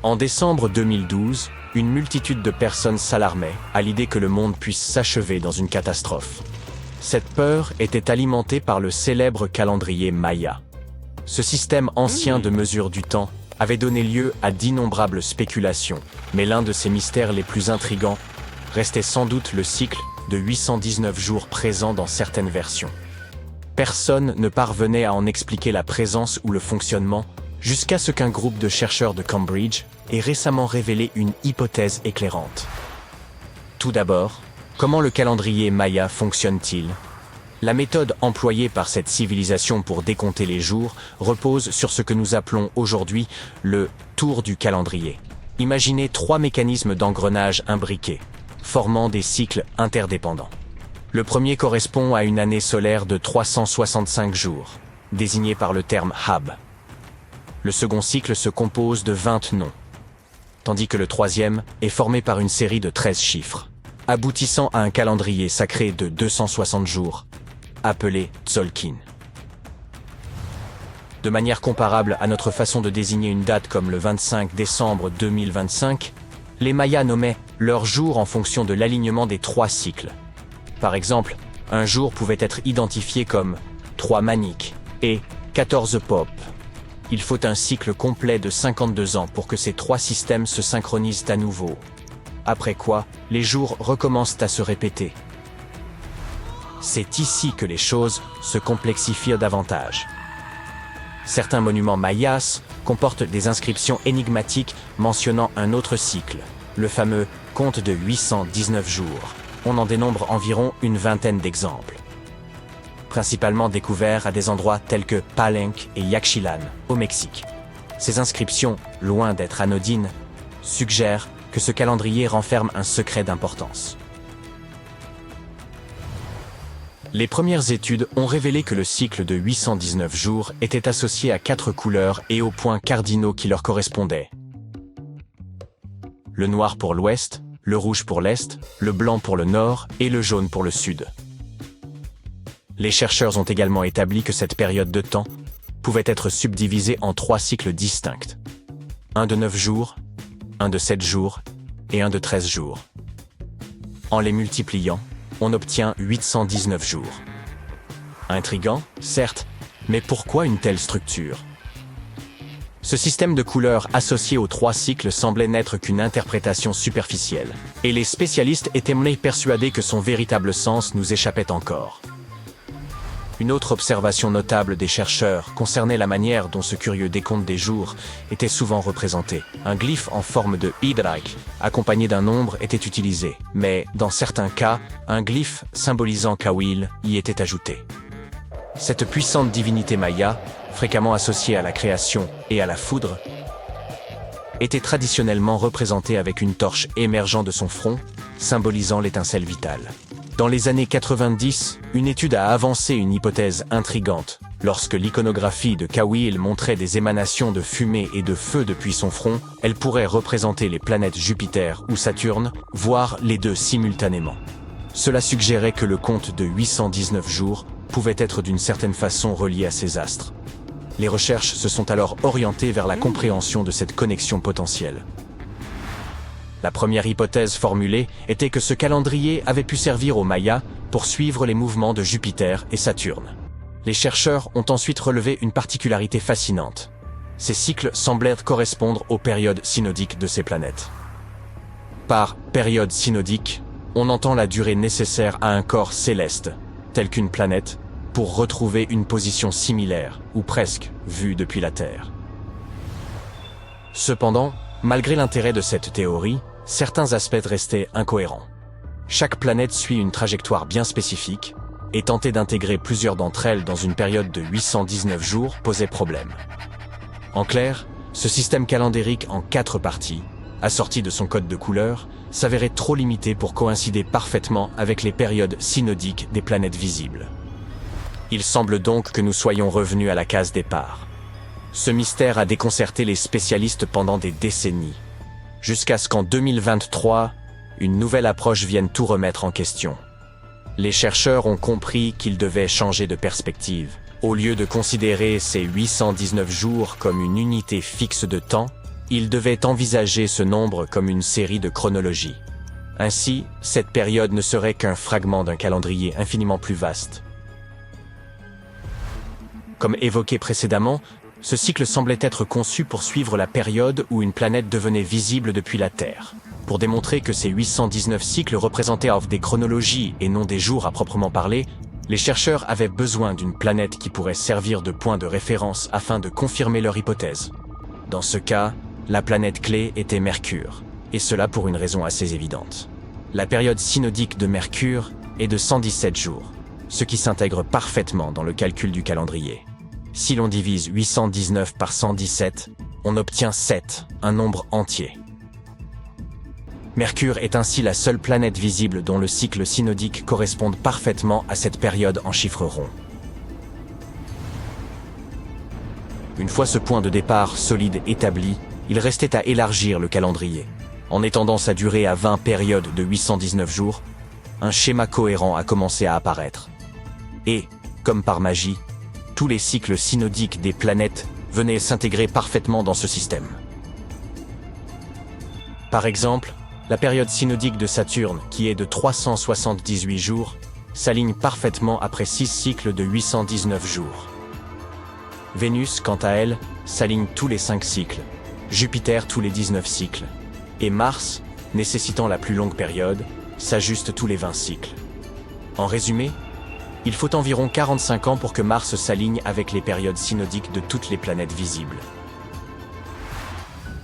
En décembre 2012, une multitude de personnes s'alarmait à l'idée que le monde puisse s'achever dans une catastrophe. Cette peur était alimentée par le célèbre calendrier Maya. Ce système ancien de mesure du temps avait donné lieu à d'innombrables spéculations, mais l'un de ses mystères les plus intrigants restait sans doute le cycle de 819 jours présent dans certaines versions. Personne ne parvenait à en expliquer la présence ou le fonctionnement, jusqu'à ce qu'un groupe de chercheurs de Cambridge ait récemment révélé une hypothèse éclairante. Tout d'abord, comment le calendrier Maya fonctionne-t-il ? La méthode employée par cette civilisation pour décompter les jours repose sur ce que nous appelons aujourd'hui le tour du calendrier. Imaginez 3 mécanismes d'engrenage imbriqués, formant des cycles interdépendants. Le premier correspond à une année solaire de 365 jours, désignée par le terme Hab. Le second cycle se compose de 20 noms, tandis que le troisième est formé par une série de 13 chiffres, aboutissant à un calendrier sacré de 260 jours, appelé Tzolk'in. De manière comparable à notre façon de désigner une date comme le 25 décembre 2025, les Mayas nommaient leurs jours en fonction de l'alignement des 3 cycles. Par exemple, un jour pouvait être identifié comme 3 Maniques et 14 Pop. Il faut un cycle complet de 52 ans pour que ces 3 systèmes se synchronisent à nouveau. Après quoi, les jours recommencent à se répéter. C'est ici que les choses se complexifient davantage. Certains monuments mayas comportent des inscriptions énigmatiques mentionnant un autre cycle, le fameux compte de 819 jours. On en dénombre environ une vingtaine d'exemples, principalement découverts à des endroits tels que Palenque et Yaxchilan, au Mexique. Ces inscriptions, loin d'être anodines, suggèrent que ce calendrier renferme un secret d'importance. Les premières études ont révélé que le cycle de 819 jours était associé à 4 couleurs et aux points cardinaux qui leur correspondaient. Le noir pour l'ouest, le rouge pour l'est, le blanc pour le nord et le jaune pour le sud. Les chercheurs ont également établi que cette période de temps pouvait être subdivisée en 3 cycles distincts. Un de 9 jours, un de 7 jours et un de 13 jours. En les multipliant, on obtient 819 jours. Intriguant, certes, mais pourquoi une telle structure ? Ce système de couleurs associé aux 3 cycles semblait n'être qu'une interprétation superficielle, et les spécialistes étaient persuadés que son véritable sens nous échappait encore. Une autre observation notable des chercheurs concernait la manière dont ce curieux décompte des jours était souvent représenté. Un glyphe en forme de hydraque, accompagné d'un nombre, était utilisé, mais dans certains cas, un glyphe symbolisant Kawil y était ajouté. Cette puissante divinité maya, fréquemment associée à la création et à la foudre, était traditionnellement représentée avec une torche émergeant de son front, symbolisant l'étincelle vitale. Dans les années 90, une étude a avancé une hypothèse intrigante. Lorsque l'iconographie de Kawil montrait des émanations de fumée et de feu depuis son front, elle pourrait représenter les planètes Jupiter ou Saturne, voire les deux simultanément. Cela suggérait que le compte de 819 jours pouvait être d'une certaine façon relié à ces astres. Les recherches se sont alors orientées vers la compréhension de cette connexion potentielle. La première hypothèse formulée était que ce calendrier avait pu servir aux Mayas pour suivre les mouvements de Jupiter et Saturne. Les chercheurs ont ensuite relevé une particularité fascinante. Ces cycles semblaient correspondre aux périodes synodiques de ces planètes. Par période synodique, on entend la durée nécessaire à un corps céleste, tel qu'une planète, pour retrouver une position similaire, ou presque, vue depuis la Terre. Cependant, malgré l'intérêt de cette théorie, certains aspects restaient incohérents. Chaque planète suit une trajectoire bien spécifique, et tenter d'intégrer plusieurs d'entre elles dans une période de 819 jours posait problème. En clair, ce système calendérique en 4 parties, assorti de son code de couleurs, s'avérait trop limité pour coïncider parfaitement avec les périodes synodiques des planètes visibles. Il semble donc que nous soyons revenus à la case départ. Ce mystère a déconcerté les spécialistes pendant des décennies, jusqu'à ce qu'en 2023, une nouvelle approche vienne tout remettre en question. Les chercheurs ont compris qu'ils devaient changer de perspective. Au lieu de considérer ces 819 jours comme une unité fixe de temps, Ils devaient envisager ce nombre comme une série de chronologies. Ainsi, cette période ne serait qu'un fragment d'un calendrier infiniment plus vaste. Comme évoqué précédemment, ce cycle semblait être conçu pour suivre la période où une planète devenait visible depuis la Terre. Pour démontrer que ces 819 cycles représentaient des chronologies et non des jours à proprement parler, les chercheurs avaient besoin d'une planète qui pourrait servir de point de référence afin de confirmer leur hypothèse. Dans ce cas, la planète clé était Mercure, et cela pour une raison assez évidente. La période synodique de Mercure est de 117 jours, ce qui s'intègre parfaitement dans le calcul du calendrier. Si l'on divise 819 par 117, on obtient 7, un nombre entier. Mercure est ainsi la seule planète visible dont le cycle synodique corresponde parfaitement à cette période en chiffres ronds. Une fois ce point de départ solide établi, il restait à élargir le calendrier. En étendant sa durée à 20 périodes de 819 jours, un schéma cohérent a commencé à apparaître. Et, comme par magie, tous les cycles synodiques des planètes venaient s'intégrer parfaitement dans ce système. Par exemple, la période synodique de Saturne, qui est de 378 jours, s'aligne parfaitement après 6 cycles de 819 jours. Vénus, quant à elle, s'aligne tous les 5 cycles, Jupiter tous les 19 cycles, et Mars, nécessitant la plus longue période, s'ajuste tous les 20 cycles. En résumé, il faut environ 45 ans pour que Mars s'aligne avec les périodes synodiques de toutes les planètes visibles.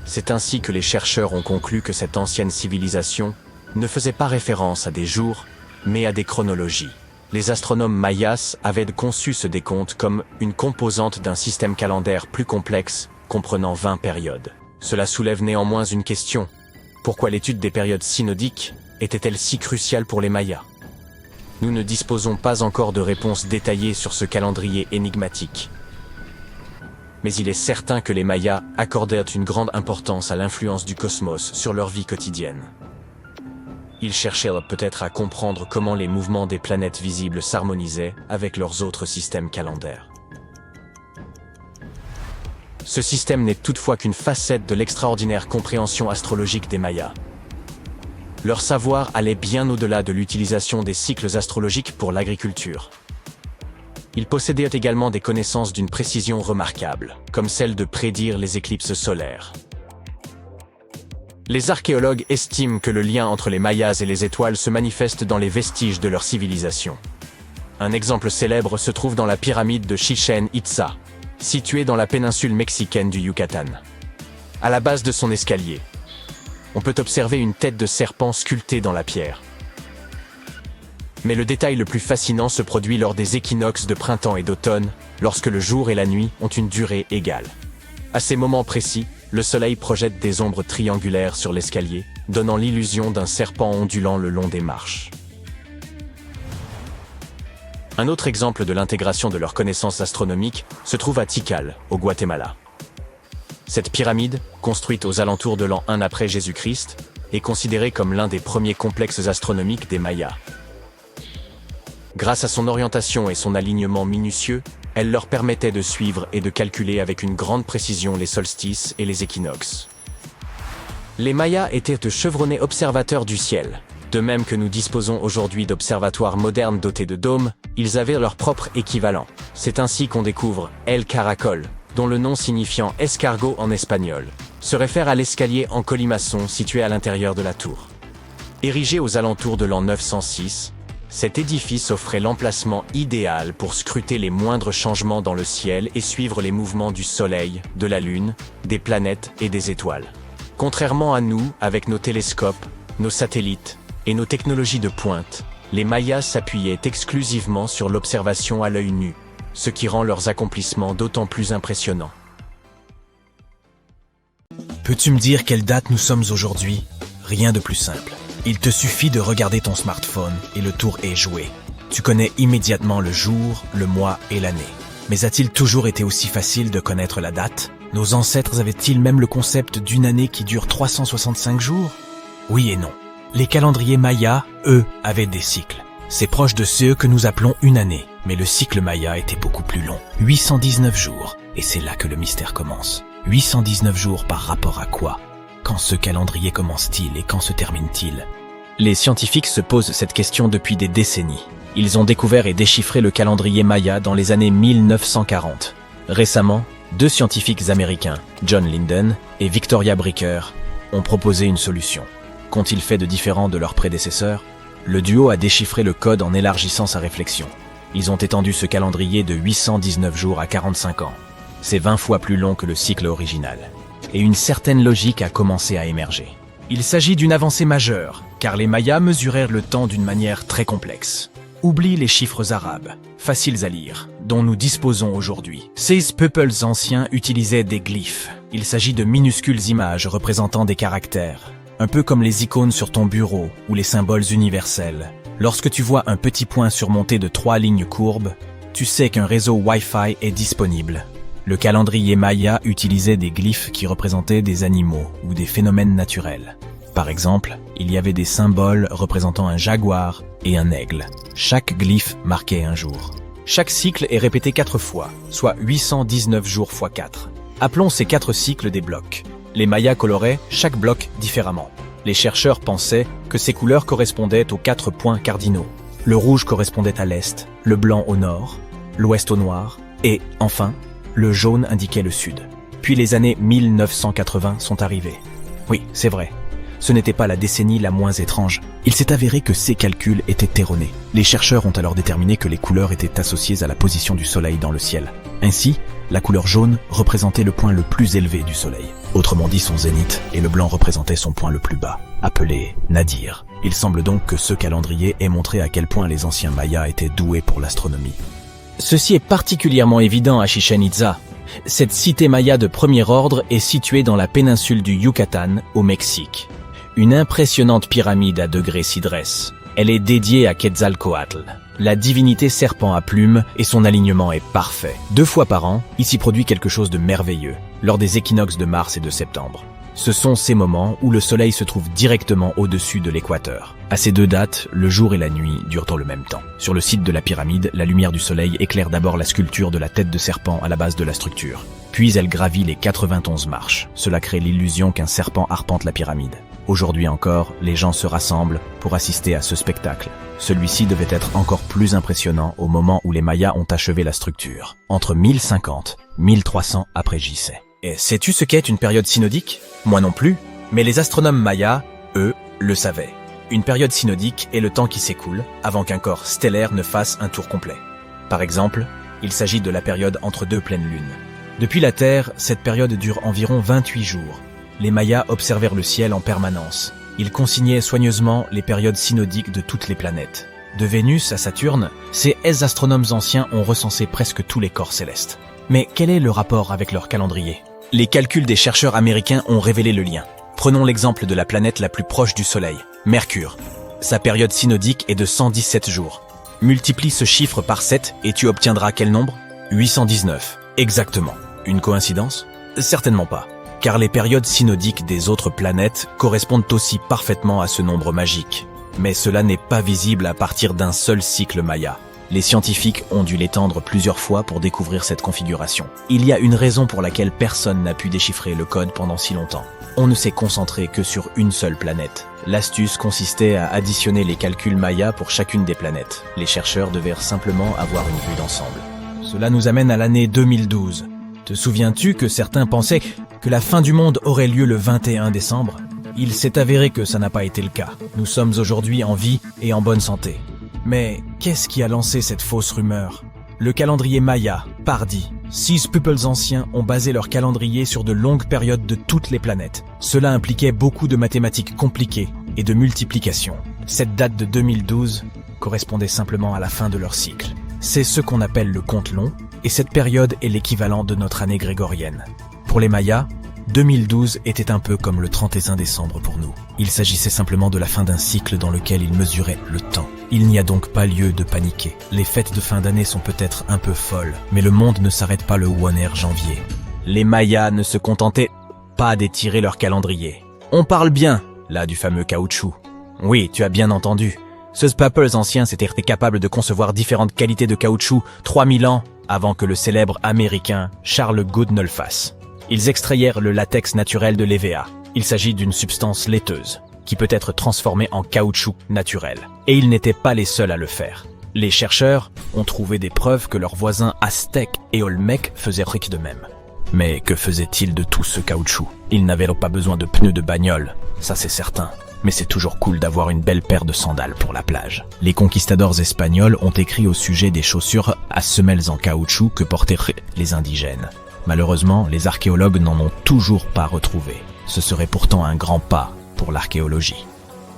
C'est ainsi que les chercheurs ont conclu que cette ancienne civilisation ne faisait pas référence à des jours, mais à des chronologies. Les astronomes mayas avaient conçu ce décompte comme une composante d'un système calendaire plus complexe, comprenant 20 périodes. Cela soulève néanmoins une question. Pourquoi l'étude des périodes synodiques était-elle si cruciale pour les Mayas? Nous ne disposons pas encore de réponses détaillées sur ce calendrier énigmatique. Mais il est certain que les Mayas accordèrent une grande importance à l'influence du cosmos sur leur vie quotidienne. Ils cherchèrent peut-être à comprendre comment les mouvements des planètes visibles s'harmonisaient avec leurs autres systèmes calendaires. Ce système n'est toutefois qu'une facette de l'extraordinaire compréhension astrologique des Mayas. Leur savoir allait bien au-delà de l'utilisation des cycles astrologiques pour l'agriculture. Ils possédaient également des connaissances d'une précision remarquable, comme celle de prédire les éclipses solaires. Les archéologues estiment que le lien entre les Mayas et les étoiles se manifeste dans les vestiges de leur civilisation. Un exemple célèbre se trouve dans la pyramide de Chichén Itzá, située dans la péninsule mexicaine du Yucatan. À la base de son escalier, on peut observer une tête de serpent sculptée dans la pierre. Mais le détail le plus fascinant se produit lors des équinoxes de printemps et d'automne, lorsque le jour et la nuit ont une durée égale. À ces moments précis, le soleil projette des ombres triangulaires sur l'escalier, donnant l'illusion d'un serpent ondulant le long des marches. Un autre exemple de l'intégration de leurs connaissances astronomiques se trouve à Tikal, au Guatemala. Cette pyramide, construite aux alentours de l'an 1 après Jésus-Christ, est considérée comme l'un des premiers complexes astronomiques des Mayas. Grâce à son orientation et son alignement minutieux, elle leur permettait de suivre et de calculer avec une grande précision les solstices et les équinoxes. Les Mayas étaient de chevronnés observateurs du ciel. De même que nous disposons aujourd'hui d'observatoires modernes dotés de dômes, ils avaient leur propre équivalent. C'est ainsi qu'on découvre El Caracol, dont le nom signifiant escargot en espagnol, se réfère à l'escalier en colimaçon situé à l'intérieur de la tour. Érigé aux alentours de l'an 906, cet édifice offrait l'emplacement idéal pour scruter les moindres changements dans le ciel et suivre les mouvements du Soleil, de la Lune, des planètes et des étoiles. Contrairement à nous, avec nos télescopes, nos satellites et nos technologies de pointe, les Mayas s'appuyaient exclusivement sur l'observation à l'œil nu, ce qui rend leurs accomplissements d'autant plus impressionnants. Peux-tu me dire quelle date nous sommes aujourd'hui? Rien de plus simple. Il te suffit de regarder ton smartphone et le tour est joué. Tu connais immédiatement le jour, le mois et l'année. Mais a-t-il toujours été aussi facile de connaître la date? Nos ancêtres avaient-ils même le concept d'une année qui dure 365 jours? Oui et non. Les calendriers mayas, eux, avaient des cycles. C'est proche de ceux que nous appelons une année. Mais le cycle maya était beaucoup plus long, 819 jours. Et c'est là que le mystère commence. 819 jours par rapport à quoi? Quand ce calendrier commence-t-il et quand se termine-t-il? Les scientifiques se posent cette question depuis des décennies. Ils ont découvert et déchiffré le calendrier Maya dans les années 1940. Récemment, 2 scientifiques américains, John Linden et Victoria Bricker, ont proposé une solution. Qu'ont-ils fait de différent de leurs prédécesseurs? Le duo a déchiffré le code en élargissant sa réflexion. Ils ont étendu ce calendrier de 819 jours à 45 ans. C'est 20 fois plus long que le cycle original. Et une certaine logique a commencé à émerger. Il s'agit d'une avancée majeure, car les Mayas mesurèrent le temps d'une manière très complexe. Oublie les chiffres arabes, faciles à lire, dont nous disposons aujourd'hui. Ces peuples anciens utilisaient des glyphes. Il s'agit de minuscules images représentant des caractères, un peu comme les icônes sur ton bureau ou les symboles universels. Lorsque tu vois un petit point surmonté de 3 lignes courbes, tu sais qu'un réseau Wi-Fi est disponible. Le calendrier Maya utilisait des glyphes qui représentaient des animaux ou des phénomènes naturels. Par exemple, il y avait des symboles représentant un jaguar et un aigle. Chaque glyphe marquait un jour. Chaque cycle est répété 4 fois, soit 819 jours x 4. Appelons ces 4 cycles des blocs. Les Mayas coloraient chaque bloc différemment. Les chercheurs pensaient que ces couleurs correspondaient aux 4 points cardinaux. Le rouge correspondait à l'est, le blanc au nord, l'ouest au noir, et, enfin, le jaune indiquait le sud. Puis les années 1980 sont arrivées. Oui, c'est vrai. Ce n'était pas la décennie la moins étrange. Il s'est avéré que ces calculs étaient erronés. Les chercheurs ont alors déterminé que les couleurs étaient associées à la position du soleil dans le ciel. Ainsi, la couleur jaune représentait le point le plus élevé du soleil, autrement dit son zénith, et le blanc représentait son point le plus bas, appelé nadir. Il semble donc que ce calendrier ait montré à quel point les anciens Mayas étaient doués pour l'astronomie. Ceci est particulièrement évident à Chichén Itzá. Cette cité maya de premier ordre est située dans la péninsule du Yucatan, au Mexique. Une impressionnante pyramide à degrés s'y dresse. Elle est dédiée à Quetzalcoatl, la divinité serpent à plumes, et son alignement est parfait. 2 fois par an, il s'y produit quelque chose de merveilleux, lors des équinoxes de mars et de septembre. Ce sont ces moments où le soleil se trouve directement au-dessus de l'équateur. À ces 2 dates, le jour et la nuit durent dans le même temps. Sur le site de la pyramide, la lumière du soleil éclaire d'abord la sculpture de la tête de serpent à la base de la structure. Puis elle gravit les 91 marches. Cela crée l'illusion qu'un serpent arpente la pyramide. Aujourd'hui encore, les gens se rassemblent pour assister à ce spectacle. Celui-ci devait être encore plus impressionnant au moment où les Mayas ont achevé la structure, entre 1050 et 1300 après JC. Et sais-tu ce qu'est une période synodique? Moi non plus, mais les astronomes mayas, eux, le savaient. Une période synodique est le temps qui s'écoule avant qu'un corps stellaire ne fasse un tour complet. Par exemple, il s'agit de la période entre 2 pleines lunes. Depuis la Terre, cette période dure environ 28 jours. Les Mayas observèrent le ciel en permanence. Ils consignaient soigneusement les périodes synodiques de toutes les planètes. De Vénus à Saturne, ces astronomes anciens ont recensé presque tous les corps célestes. Mais quel est le rapport avec leur calendrier? Les calculs des chercheurs américains ont révélé le lien. Prenons l'exemple de la planète la plus proche du Soleil, Mercure. Sa période synodique est de 117 jours. Multiplie ce chiffre par 7 et tu obtiendras quel nombre? 819. Exactement. Une coïncidence? Certainement pas. Car les périodes synodiques des autres planètes correspondent aussi parfaitement à ce nombre magique. Mais cela n'est pas visible à partir d'un seul cycle maya. Les scientifiques ont dû l'étendre plusieurs fois pour découvrir cette configuration. Il y a une raison pour laquelle personne n'a pu déchiffrer le code pendant si longtemps. On ne s'est concentré que sur une seule planète. L'astuce consistait à additionner les calculs mayas pour chacune des planètes. Les chercheurs devaient simplement avoir une vue d'ensemble. Cela nous amène à l'année 2012. Te souviens-tu que certains pensaient que la fin du monde aurait lieu le 21 décembre? Il s'est avéré que ça n'a pas été le cas. Nous sommes aujourd'hui en vie et en bonne santé. Mais qu'est-ce qui a lancé cette fausse rumeur? Le calendrier Maya, Pardi. 6 peuples anciens ont basé leur calendrier sur de longues périodes de toutes les planètes. Cela impliquait beaucoup de mathématiques compliquées et de multiplication. Cette date de 2012 correspondait simplement à la fin de leur cycle. C'est ce qu'on appelle le compte long, et cette période est l'équivalent de notre année grégorienne. Pour les Mayas, 2012 était un peu comme le 31 décembre pour nous. Il s'agissait simplement de la fin d'un cycle dans lequel ils mesuraient le temps. Il n'y a donc pas lieu de paniquer. Les fêtes de fin d'année sont peut-être un peu folles, mais le monde ne s'arrête pas le 1er janvier. Les Mayas ne se contentaient pas d'étirer leur calendrier. On parle bien, là, du fameux caoutchouc. Oui, tu as bien entendu. Ces peuples anciens s'étaient capables de concevoir différentes qualités de caoutchouc 3000 ans avant que le célèbre américain Charles Gould ne le fasse. Ils extrairent le latex naturel de l'EVA. Il s'agit d'une substance laiteuse, qui peut être transformée en caoutchouc naturel. Et ils n'étaient pas les seuls à le faire. Les chercheurs ont trouvé des preuves que leurs voisins aztèques et olmèques faisaient de même. Mais que faisaient-ils de tout ce caoutchouc? Ils n'avaient pas besoin de pneus de bagnole, ça c'est certain. Mais c'est toujours cool d'avoir une belle paire de sandales pour la plage. Les conquistadors espagnols ont écrit au sujet des chaussures à semelles en caoutchouc que portaient les indigènes. Malheureusement, les archéologues n'en ont toujours pas retrouvé. Ce serait pourtant un grand pas pour l'archéologie.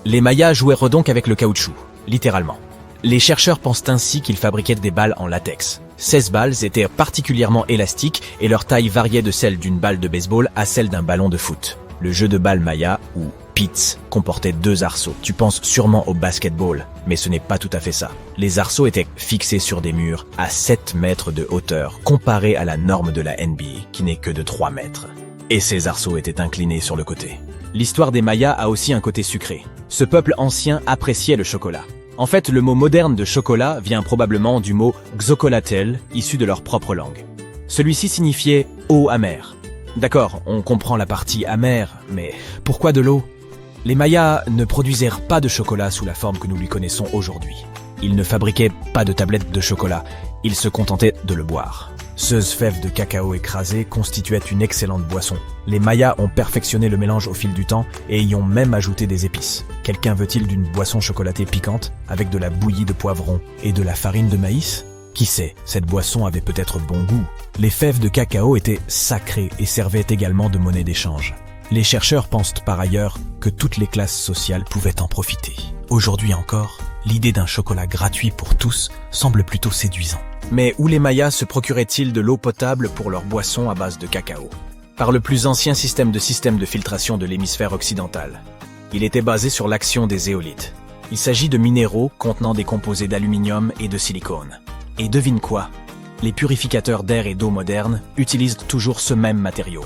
Les Mayas jouèrent donc avec le caoutchouc, littéralement. Les chercheurs pensent ainsi qu'ils fabriquaient des balles en latex. 16 balles étaient particulièrement élastiques et leur taille variait de celle d'une balle de baseball à celle d'un ballon de foot. Le jeu de balle maya, ou pits, comportait 2 arceaux. Tu penses sûrement au basketball, mais ce n'est pas tout à fait ça. Les arceaux étaient fixés sur des murs à 7 mètres de hauteur, comparé à la norme de la NBA, qui n'est que de 3 mètres. Et ces arceaux étaient inclinés sur le côté. L'histoire des Mayas a aussi un côté sucré. Ce peuple ancien appréciait le chocolat. En fait, le mot moderne de chocolat vient probablement du mot xocolatel, issu de leur propre langue. Celui-ci signifiait « eau amère ». D'accord, on comprend la partie amère, mais pourquoi de l'eau? Les Mayas ne produisirent pas de chocolat sous la forme que nous lui connaissons aujourd'hui. Ils ne fabriquaient pas de tablettes de chocolat, ils se contentaient de le boire. Ces fèves de cacao écrasées constituaient une excellente boisson. Les Mayas ont perfectionné le mélange au fil du temps et y ont même ajouté des épices. Quelqu'un veut-il d'une boisson chocolatée piquante avec de la bouillie de poivron et de la farine de maïs? Qui sait, cette boisson avait peut-être bon goût. Les fèves de cacao étaient sacrées et servaient également de monnaie d'échange. Les chercheurs pensent par ailleurs que toutes les classes sociales pouvaient en profiter. Aujourd'hui encore, l'idée d'un chocolat gratuit pour tous semble plutôt séduisant. Mais où les Mayas se procuraient-ils de l'eau potable pour leur boisson à base de cacao? Par le plus ancien système de filtration de l'hémisphère occidental. Il était basé sur l'action des éolytes. Il s'agit de minéraux contenant des composés d'aluminium et de silicone. Et devine quoi? Les purificateurs d'air et d'eau modernes utilisent toujours ce même matériau.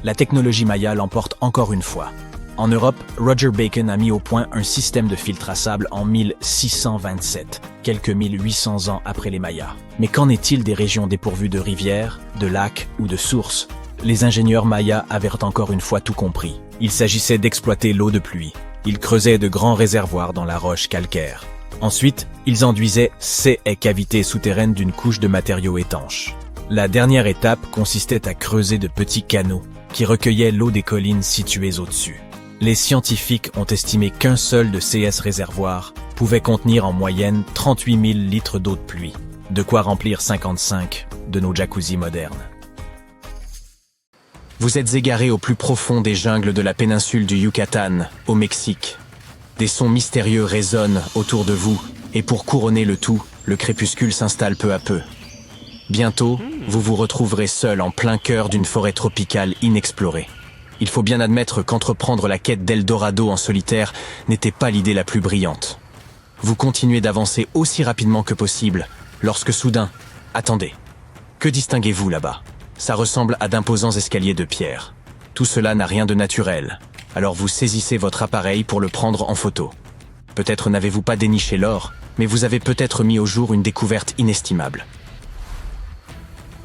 La technologie Maya l'emporte encore une fois. En Europe, Roger Bacon a mis au point un système de filtre à sable en 1627, quelques 1800 ans après les Mayas. Mais qu'en est-il des régions dépourvues de rivières, de lacs ou de sources? Les ingénieurs Mayas avaient encore une fois tout compris. Il s'agissait d'exploiter l'eau de pluie. Ils creusaient de grands réservoirs dans la roche calcaire. Ensuite, ils enduisaient ces cavités souterraines d'une couche de matériaux étanches. La dernière étape consistait à creuser de petits canaux qui recueillaient l'eau des collines situées au-dessus. Les scientifiques ont estimé qu'un seul de ces réservoirs pouvait contenir en moyenne 38 000 litres d'eau de pluie, de quoi remplir 55 de nos jacuzzis modernes. Vous êtes égaré au plus profond des jungles de la péninsule du Yucatan, au Mexique. Des sons mystérieux résonnent autour de vous, et pour couronner le tout, le crépuscule s'installe peu à peu. Bientôt, vous vous retrouverez seul en plein cœur d'une forêt tropicale inexplorée. Il faut bien admettre qu'entreprendre la quête d'Eldorado en solitaire n'était pas l'idée la plus brillante. Vous continuez d'avancer aussi rapidement que possible, lorsque soudain... Attendez, que distinguez-vous là-bas? Ça ressemble à d'imposants escaliers de pierre. Tout cela n'a rien de naturel. Alors vous saisissez votre appareil pour le prendre en photo. Peut-être n'avez-vous pas déniché l'or, mais vous avez peut-être mis au jour une découverte inestimable.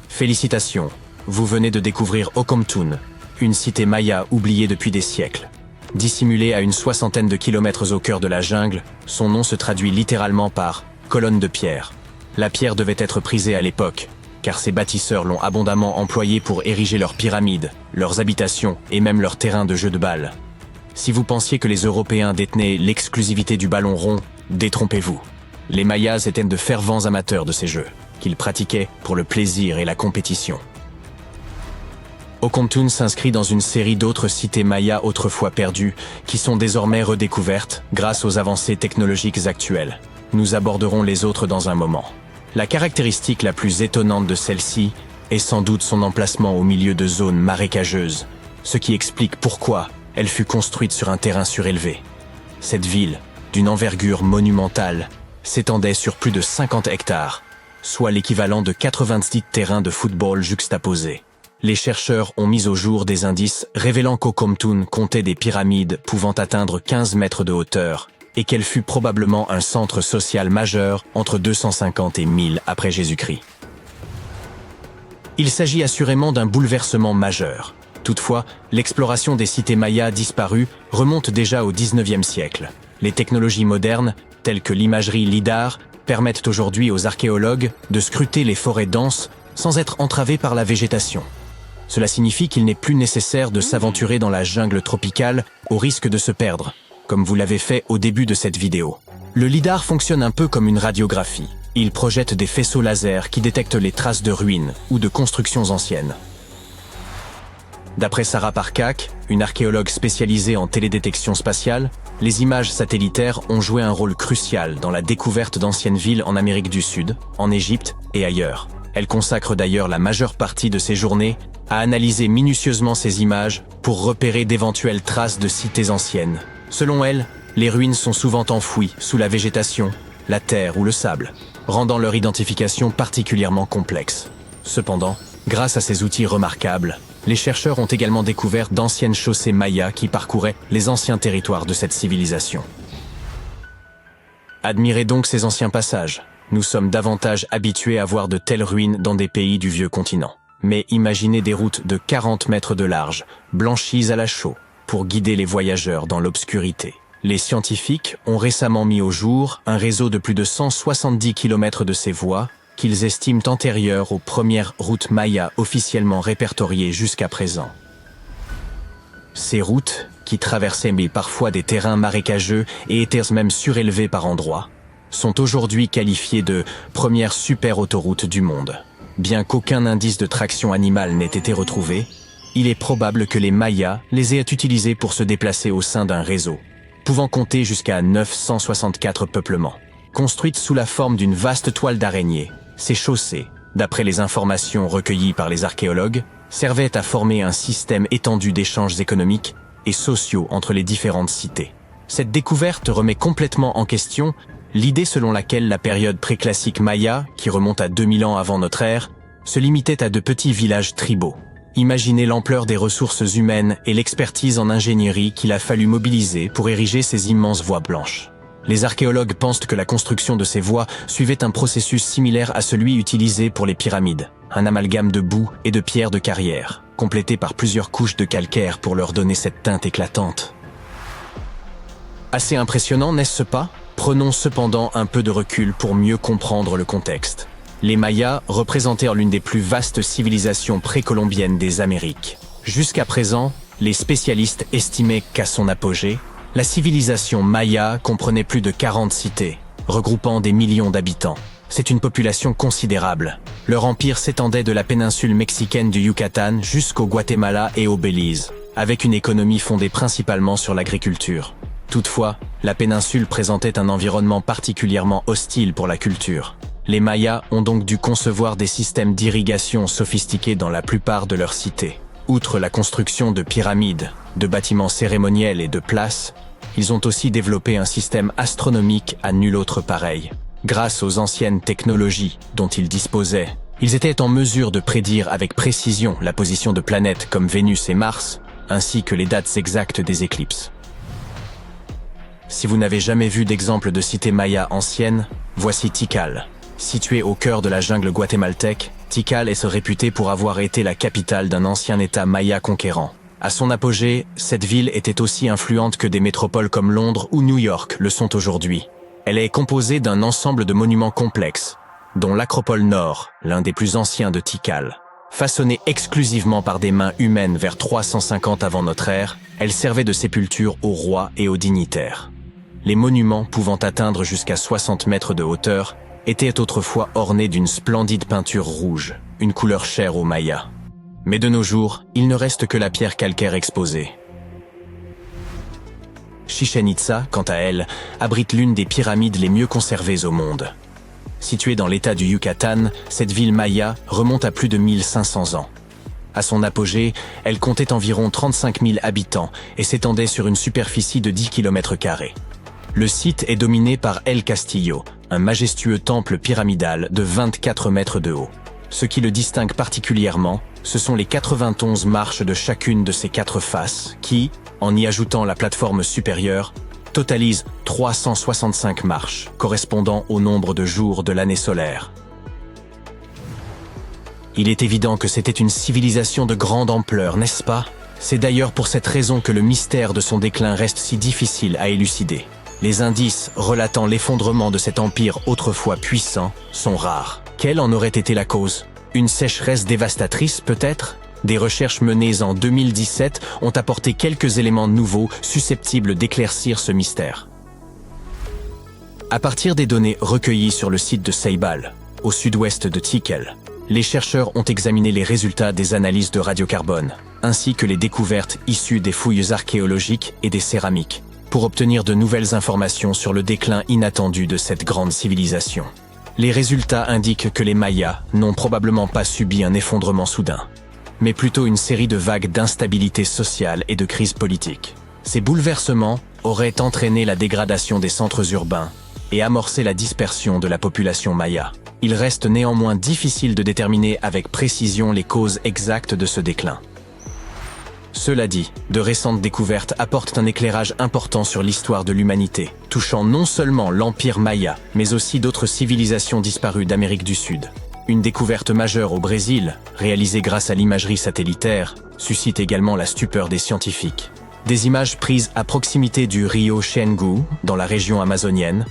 Félicitations, vous venez de découvrir Okomtun, une cité maya oubliée depuis des siècles. Dissimulée à une 60aine de kilomètres au cœur de la jungle, son nom se traduit littéralement par « colonne de pierre ». La pierre devait être prisée à l'époque, car ces bâtisseurs l'ont abondamment employée pour ériger leurs pyramides, leurs habitations et même leurs terrains de jeux de balles. Si vous pensiez que les Européens détenaient l'exclusivité du ballon rond, détrompez-vous. Les Mayas étaient de fervents amateurs de ces jeux, qu'ils pratiquaient pour le plaisir et la compétition. Okomtun s'inscrit dans une série d'autres cités mayas autrefois perdues, qui sont désormais redécouvertes grâce aux avancées technologiques actuelles. Nous aborderons les autres dans un moment. La caractéristique la plus étonnante de celle-ci est sans doute son emplacement au milieu de zones marécageuses, ce qui explique pourquoi elle fut construite sur un terrain surélevé. Cette ville, d'une envergure monumentale, s'étendait sur plus de 50 hectares, soit l'équivalent de 90 terrains de football juxtaposés. Les chercheurs ont mis au jour des indices révélant qu'Okomtun comptait des pyramides pouvant atteindre 15 mètres de hauteur et qu'elle fut probablement un centre social majeur entre 250 et 1000 après Jésus-Christ. Il s'agit assurément d'un bouleversement majeur, Toutefois, l'exploration des cités mayas disparues remonte déjà au XIXe siècle. Les technologies modernes, telles que l'imagerie LIDAR, permettent aujourd'hui aux archéologues de scruter les forêts denses sans être entravés par la végétation. Cela signifie qu'il n'est plus nécessaire de s'aventurer dans la jungle tropicale au risque de se perdre, comme vous l'avez fait au début de cette vidéo. Le LIDAR fonctionne un peu comme une radiographie. Il projette des faisceaux laser qui détectent les traces de ruines ou de constructions anciennes. D'après Sarah Parcak, une archéologue spécialisée en télédétection spatiale, les images satellitaires ont joué un rôle crucial dans la découverte d'anciennes villes en Amérique du Sud, en Égypte et ailleurs. Elle consacre d'ailleurs la majeure partie de ses journées à analyser minutieusement ces images pour repérer d'éventuelles traces de cités anciennes. Selon elle, les ruines sont souvent enfouies sous la végétation, la terre ou le sable, rendant leur identification particulièrement complexe. Cependant, grâce à ces outils remarquables, les chercheurs ont également découvert d'anciennes chaussées mayas qui parcouraient les anciens territoires de cette civilisation. Admirez donc ces anciens passages. Nous sommes davantage habitués à voir de telles ruines dans des pays du vieux continent. Mais imaginez des routes de 40 mètres de large, blanchies à la chaux, pour guider les voyageurs dans l'obscurité. Les scientifiques ont récemment mis au jour un réseau de plus de 170 km de ces voies qu'ils estiment antérieures aux premières routes mayas officiellement répertoriées jusqu'à présent. Ces routes, qui traversaient parfois des terrains marécageux et étaient même surélevées par endroits, sont aujourd'hui qualifiées de premières super-autoroutes du monde. Bien qu'aucun indice de traction animale n'ait été retrouvé, il est probable que les Mayas les aient utilisées pour se déplacer au sein d'un réseau, pouvant compter jusqu'à 964 peuplements. Construites sous la forme d'une vaste toile d'araignée, ces chaussées, d'après les informations recueillies par les archéologues, servaient à former un système étendu d'échanges économiques et sociaux entre les différentes cités. Cette découverte remet complètement en question l'idée selon laquelle la période préclassique maya, qui remonte à 2000 ans avant notre ère, se limitait à de petits villages tribaux. Imaginez l'ampleur des ressources humaines et l'expertise en ingénierie qu'il a fallu mobiliser pour ériger ces immenses voies blanches. Les archéologues pensent que la construction de ces voies suivait un processus similaire à celui utilisé pour les pyramides, un amalgame de boue et de pierres de carrière, complété par plusieurs couches de calcaire pour leur donner cette teinte éclatante. Assez impressionnant, n'est-ce pas ? Prenons cependant un peu de recul pour mieux comprendre le contexte. Les Mayas représentèrent l'une des plus vastes civilisations précolombiennes des Amériques. Jusqu'à présent, les spécialistes estimaient qu'à son apogée, la civilisation maya comprenait plus de 40 cités, regroupant des millions d'habitants. C'est une population considérable. Leur empire s'étendait de la péninsule mexicaine du Yucatan jusqu'au Guatemala et au Belize, avec une économie fondée principalement sur l'agriculture. Toutefois, la péninsule présentait un environnement particulièrement hostile pour la culture. Les Mayas ont donc dû concevoir des systèmes d'irrigation sophistiqués dans la plupart de leurs cités. Outre la construction de pyramides, de bâtiments cérémoniels et de places, ils ont aussi développé un système astronomique à nul autre pareil. Grâce aux anciennes technologies dont ils disposaient, ils étaient en mesure de prédire avec précision la position de planètes comme Vénus et Mars, ainsi que les dates exactes des éclipses. Si vous n'avez jamais vu d'exemple de cité maya ancienne, voici Tikal. Située au cœur de la jungle guatémaltèque, Tikal est réputée pour avoir été la capitale d'un ancien État maya conquérant. À son apogée, cette ville était aussi influente que des métropoles comme Londres ou New York le sont aujourd'hui. Elle est composée d'un ensemble de monuments complexes, dont l'Acropole Nord, l'un des plus anciens de Tikal. Façonnée exclusivement par des mains humaines vers 350 avant notre ère, elle servait de sépulture aux rois et aux dignitaires. Les monuments, pouvant atteindre jusqu'à 60 mètres de hauteur, étaient autrefois ornés d'une splendide peinture rouge, une couleur chère aux Mayas. Mais de nos jours, il ne reste que la pierre calcaire exposée. Chichén Itzá, quant à elle, abrite l'une des pyramides les mieux conservées au monde. Située dans l'état du Yucatan, cette ville maya remonte à plus de 1500 ans. À son apogée, elle comptait environ 35 000 habitants et s'étendait sur une superficie de 10 km². Le site est dominé par El Castillo, un majestueux temple pyramidal de 24 mètres de haut. Ce qui le distingue particulièrement, ce sont les 91 marches de chacune de ses 4 faces qui, en y ajoutant la plateforme supérieure, totalisent 365 marches, correspondant au nombre de jours de l'année solaire. Il est évident que c'était une civilisation de grande ampleur, n'est-ce pas? C'est d'ailleurs pour cette raison que le mystère de son déclin reste si difficile à élucider. Les indices relatant l'effondrement de cet empire autrefois puissant sont rares. Quelle en aurait été la cause? Une sécheresse dévastatrice peut-être? Des recherches menées en 2017 ont apporté quelques éléments nouveaux susceptibles d'éclaircir ce mystère. À partir des données recueillies sur le site de Ceibal, au sud-ouest de Tikal, les chercheurs ont examiné les résultats des analyses de radiocarbone, ainsi que les découvertes issues des fouilles archéologiques et des céramiques, pour obtenir de nouvelles informations sur le déclin inattendu de cette grande civilisation. Les résultats indiquent que les Mayas n'ont probablement pas subi un effondrement soudain, mais plutôt une série de vagues d'instabilité sociale et de crises politiques. Ces bouleversements auraient entraîné la dégradation des centres urbains et amorcé la dispersion de la population maya. Il reste néanmoins difficile de déterminer avec précision les causes exactes de ce déclin. Cela dit, de récentes découvertes apportent un éclairage important sur l'histoire de l'humanité, touchant non seulement l'Empire Maya, mais aussi d'autres civilisations disparues d'Amérique du Sud. Une découverte majeure au Brésil, réalisée grâce à l'imagerie satellitaire, suscite également la stupeur des scientifiques. Des images prises à proximité du rio Xingu, dans la région amazonienne,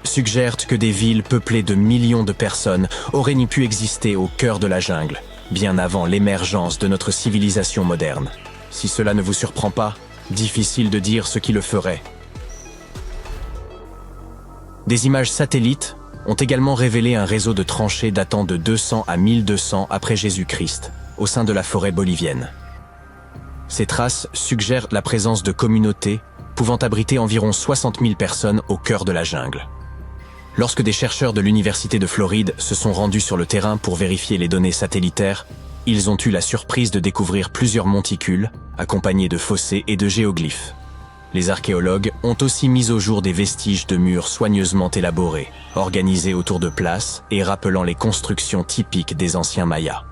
suggèrent que des villes peuplées de millions de personnes auraient pu exister au cœur de la jungle, bien avant l'émergence de notre civilisation moderne. Si cela ne vous surprend pas, difficile de dire ce qui le ferait. Des images satellites ont également révélé un réseau de tranchées datant de 200 à 1200 après Jésus-Christ, au sein de la forêt bolivienne. Ces traces suggèrent la présence de communautés pouvant abriter environ 60 000 personnes au cœur de la jungle. Lorsque des chercheurs de l'Université de Floride se sont rendus sur le terrain pour vérifier les données satellitaires, ils ont eu la surprise de découvrir plusieurs monticules, accompagnés de fossés et de géoglyphes. Les archéologues ont aussi mis au jour des vestiges de murs soigneusement élaborés, organisés autour de places et rappelant les constructions typiques des anciens Mayas.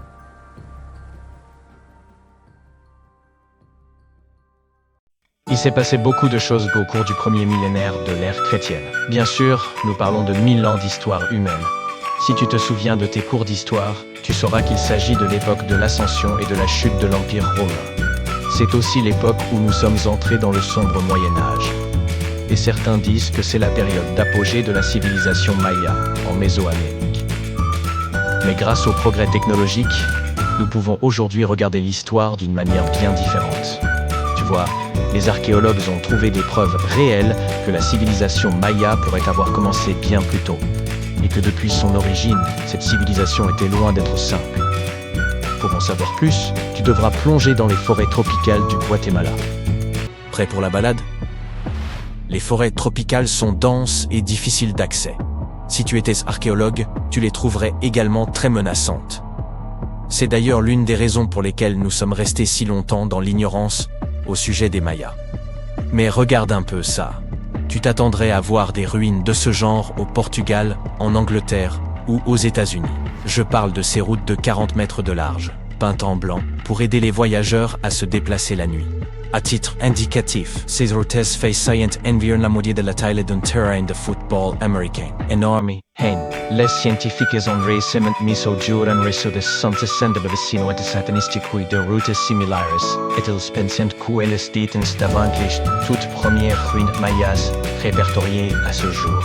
Il s'est passé beaucoup de choses au cours du premier millénaire de l'ère chrétienne. Bien sûr, nous parlons de 1000 ans d'histoire humaine. Si tu te souviens de tes cours d'histoire, tu sauras qu'il s'agit de l'époque de l'ascension et de la chute de l'Empire romain. C'est aussi l'époque où nous sommes entrés dans le sombre Moyen-Âge. Et certains disent que c'est la période d'apogée de la civilisation maya en Mésoamérique. Mais grâce au progrès technologique, nous pouvons aujourd'hui regarder l'histoire d'une manière bien différente. Tu vois, les archéologues ont trouvé des preuves réelles que la civilisation maya pourrait avoir commencé bien plus tôt, et que depuis son origine, cette civilisation était loin d'être simple. Pour en savoir plus, tu devras plonger dans les forêts tropicales du Guatemala. Prêt pour la balade? Les forêts tropicales sont denses et difficiles d'accès. Si tu étais archéologue, tu les trouverais également très menaçantes. C'est d'ailleurs l'une des raisons pour lesquelles nous sommes restés si longtemps dans l'ignorance au sujet des Mayas. Mais regarde un peu ça. Tu t'attendrais à voir des ruines de ce genre au Portugal, en Angleterre ou aux États-Unis. Je parle de ces routes de 40 mètres de large, peintes en blanc, pour aider les voyageurs à se déplacer la nuit. À titre indicatif, ces routes faisant environ de la taille d'un terrain de football américain. Enorme. Les scientifiques ont récemment mis au jour un réseau de 160 statistiques de routes similaires, et ils pensent qu'elles détiennent davantage toutes premières ruines mayas répertoriées à ce jour.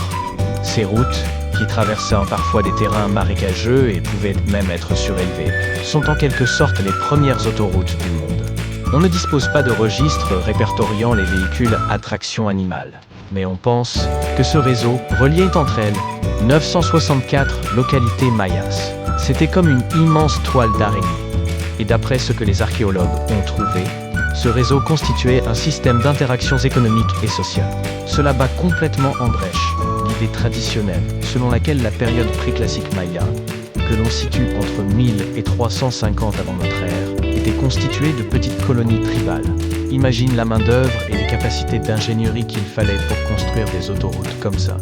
Ces routes, qui traversaient parfois des terrains marécageux et pouvaient même être surélevées, sont en quelque sorte les premières autoroutes du monde. On ne dispose pas de registres répertoriant les véhicules à traction animale, mais on pense que ce réseau reliait entre elles 964 localités mayas. C'était comme une immense toile d'araignée. Et d'après ce que les archéologues ont trouvé, ce réseau constituait un système d'interactions économiques et sociales. Cela bat complètement en brèche l'idée traditionnelle selon laquelle la période préclassique maya, que l'on situe entre 1000 et 350 avant notre ère, était constituée de petites colonies tribales. Imagine la main-d'œuvre et les capacités d'ingénierie qu'il fallait pour construire des autoroutes comme ça.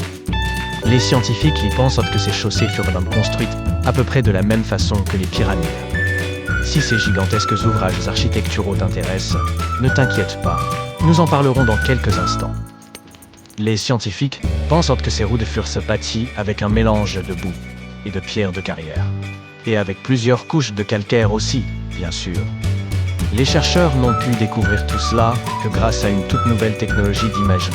Les scientifiques y pensent que ces chaussées furent construites à peu près de la même façon que les pyramides. Si ces gigantesques ouvrages architecturaux t'intéressent, ne t'inquiète pas, nous en parlerons dans quelques instants. Les scientifiques pensent que ces routes furent bâties avec un mélange de boue et de pierres de carrière. Et avec plusieurs couches de calcaire aussi, bien sûr. Les chercheurs n'ont pu découvrir tout cela que grâce à une toute nouvelle technologie d'imagerie.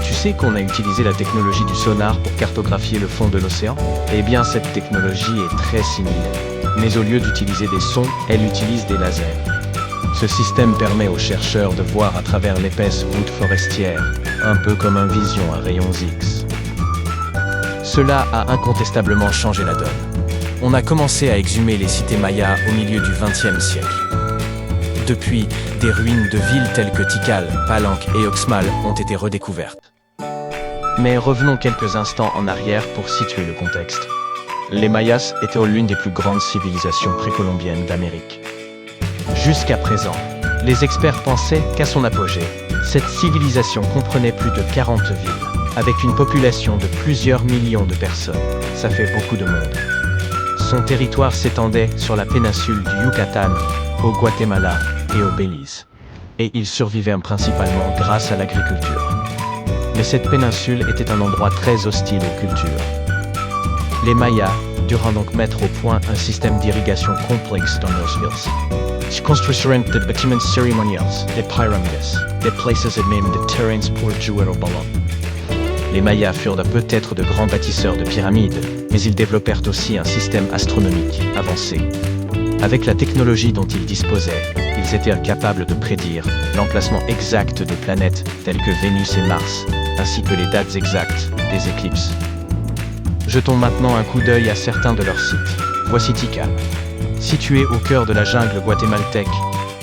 Tu sais qu'on a utilisé la technologie du sonar pour cartographier le fond de l'océan? Eh bien, cette technologie est très similaire. Mais au lieu d'utiliser des sons, elle utilise des lasers. Ce système permet aux chercheurs de voir à travers l'épaisse voûte forestière, un peu comme un vision à rayons X. Cela a incontestablement changé la donne. On a commencé à exhumer les cités mayas au milieu du XXe siècle. Depuis, des ruines de villes telles que Tikal, Palenque et Oxmal ont été redécouvertes. Mais revenons quelques instants en arrière pour situer le contexte. Les Mayas étaient l'une des plus grandes civilisations précolombiennes d'Amérique. Jusqu'à présent, les experts pensaient qu'à son apogée, cette civilisation comprenait plus de 40 villes, avec une population de plusieurs millions de personnes. Ça fait beaucoup de monde. Son territoire s'étendait sur la péninsule du Yucatan, au Guatemala et au Belize. Et il survivait principalement grâce à l'agriculture. Mais cette péninsule était un endroit très hostile aux cultures. Les Mayas durent donc mettre au point un système d'irrigation complexe dans leurs villes. Ils construisirent des bâtiments cérémoniels, des pyramides, des places et même des terrains pour jouer au ballon. Les Mayas furent peut-être de grands bâtisseurs de pyramides, mais ils développèrent aussi un système astronomique avancé. Avec la technologie dont ils disposaient, ils étaient capables de prédire l'emplacement exact de planètes telles que Vénus et Mars, ainsi que les dates exactes des éclipses. Jetons maintenant un coup d'œil à certains de leurs sites. Voici Tikal. Situé au cœur de la jungle guatémaltèque,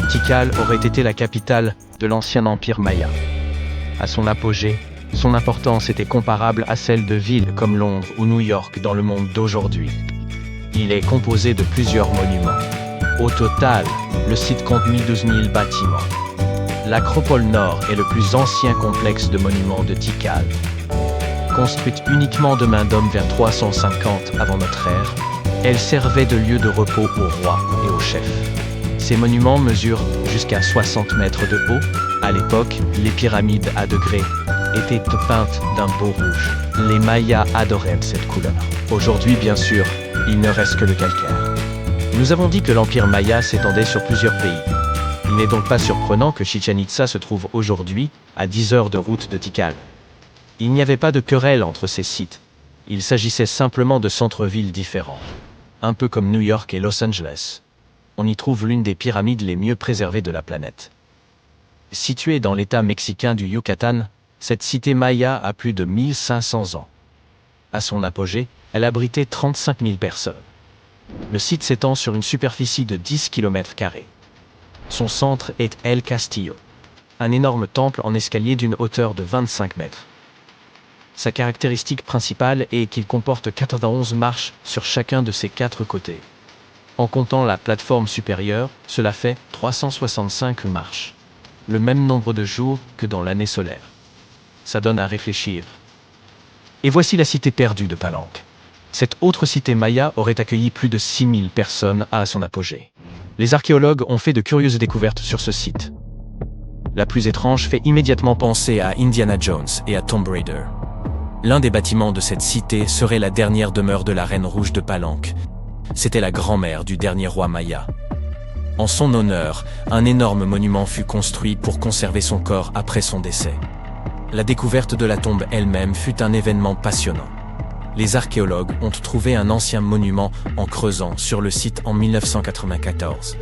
Tikal aurait été la capitale de l'ancien empire maya. À son apogée, son importance était comparable à celle de villes comme Londres ou New York dans le monde d'aujourd'hui. Il est composé de plusieurs monuments. Au total, le site compte 12 000 bâtiments. L'Acropole Nord est le plus ancien complexe de monuments de Tikal. Construite uniquement de main d'homme vers 350 avant notre ère, elle servait de lieu de repos aux rois et aux chefs. Ces monuments mesurent jusqu'à 60 mètres de haut. À l'époque, les pyramides à degrés étaient peintes d'un beau rouge. Les Mayas adoraient cette couleur. Aujourd'hui, bien sûr, il ne reste que le calcaire. Nous avons dit que l'empire maya s'étendait sur plusieurs pays. Il n'est donc pas surprenant que Chichén Itzá se trouve aujourd'hui à 10 heures de route de Tikal. Il n'y avait pas de querelle entre ces sites. Il s'agissait simplement de centres-villes différents. Un peu comme New York et Los Angeles. On y trouve l'une des pyramides les mieux préservées de la planète. Située dans l'état mexicain du Yucatan, cette cité maya a plus de 1500 ans. À son apogée, elle abritait 35 000 personnes. Le site s'étend sur une superficie de 10 km². Son centre est El Castillo, un énorme temple en escalier d'une hauteur de 25 mètres. Sa caractéristique principale est qu'il comporte 91 marches sur chacun de ses 4 côtés. En comptant la plateforme supérieure, cela fait 365 marches. Le même nombre de jours que dans l'année solaire. Ça donne à réfléchir. Et voici la cité perdue de Palenque. Cette autre cité maya aurait accueilli plus de 6000 personnes à son apogée. Les archéologues ont fait de curieuses découvertes sur ce site. La plus étrange fait immédiatement penser à Indiana Jones et à Tomb Raider. L'un des bâtiments de cette cité serait la dernière demeure de la Reine Rouge de Palenque. C'était la grand-mère du dernier roi maya. En son honneur, un énorme monument fut construit pour conserver son corps après son décès. La découverte de la tombe elle-même fut un événement passionnant. Les archéologues ont trouvé un ancien monument en creusant sur le site en 1994.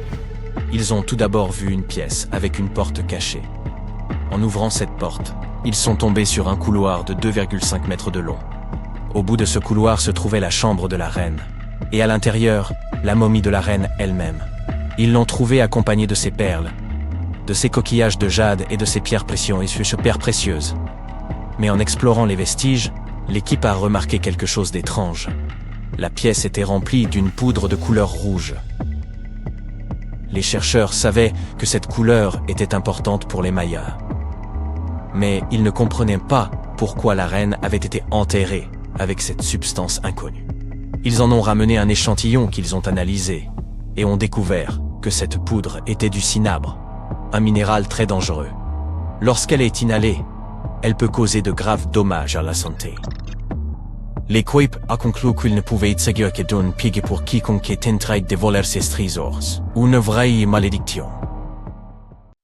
Ils ont tout d'abord vu une pièce avec une porte cachée. En ouvrant cette porte, ils sont tombés sur un couloir de 2,5 mètres de long. Au bout de ce couloir se trouvait la chambre de la reine. Et à l'intérieur, la momie de la reine elle-même. Ils l'ont trouvée accompagnée de ses perles, de ses coquillages de jade et de ses pierres précieuses. Mais en explorant les vestiges, l'équipe a remarqué quelque chose d'étrange. La pièce était remplie d'une poudre de couleur rouge. Les chercheurs savaient que cette couleur était importante pour les Mayas. Mais ils ne comprenaient pas pourquoi la reine avait été enterrée avec cette substance inconnue. Ils en ont ramené un échantillon qu'ils ont analysé et ont découvert que cette poudre était du cinabre, un minéral très dangereux. Lorsqu'elle est inhalée, elle peut causer de graves dommages à la santé. L'équipe a conclu qu'il ne pouvait seguir que d'un piège pour quiconque tenterait de voler ces trésors, une vraie malédiction.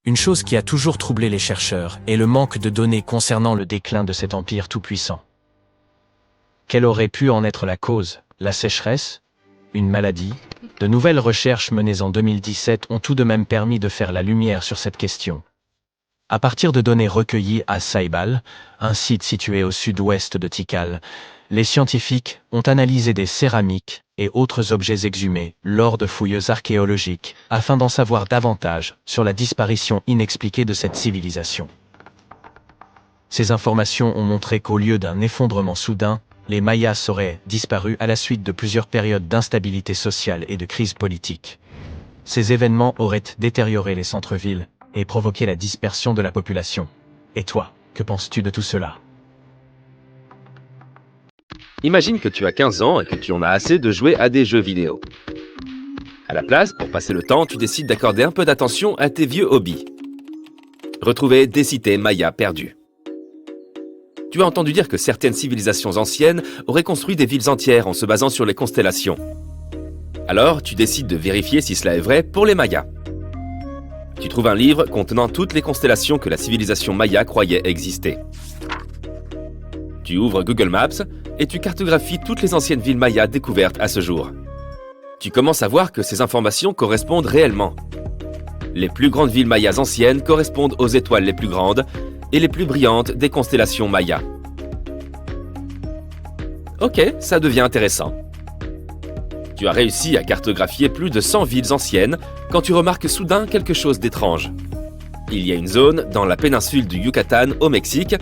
Une chose qui a toujours troublé les chercheurs est le manque de données concernant le déclin de cet empire tout-puissant. Quelle aurait pu en être la cause? La sécheresse? Une maladie? De nouvelles recherches menées en 2017 ont tout de même permis de faire la lumière sur cette question. À partir de données recueillies à Saïbal, un site situé au sud-ouest de Tikal, les scientifiques ont analysé des céramiques et autres objets exhumés lors de fouilles archéologiques afin d'en savoir davantage sur la disparition inexpliquée de cette civilisation. Ces informations ont montré qu'au lieu d'un effondrement soudain, les Mayas seraient disparus à la suite de plusieurs périodes d'instabilité sociale et de crise politique. Ces événements auraient détérioré les centres-villes et provoqué la dispersion de la population. Et toi, que penses-tu de tout cela? Imagine que tu as 15 ans et que tu en as assez de jouer à des jeux vidéo. À la place, pour passer le temps, tu décides d'accorder un peu d'attention à tes vieux hobbies. Retrouver des cités mayas perdues. Tu as entendu dire que certaines civilisations anciennes auraient construit des villes entières en se basant sur les constellations. Alors, tu décides de vérifier si cela est vrai pour les Mayas. Tu trouves un livre contenant toutes les constellations que la civilisation maya croyait exister. Tu ouvres Google Maps et tu cartographies toutes les anciennes villes mayas découvertes à ce jour. Tu commences à voir que ces informations correspondent réellement. Les plus grandes villes mayas anciennes correspondent aux étoiles les plus grandes et les plus brillantes des constellations mayas. Ok, ça devient intéressant. Tu as réussi à cartographier plus de 100 villes anciennes quand tu remarques soudain quelque chose d'étrange. Il y a une zone dans la péninsule du Yucatan au Mexique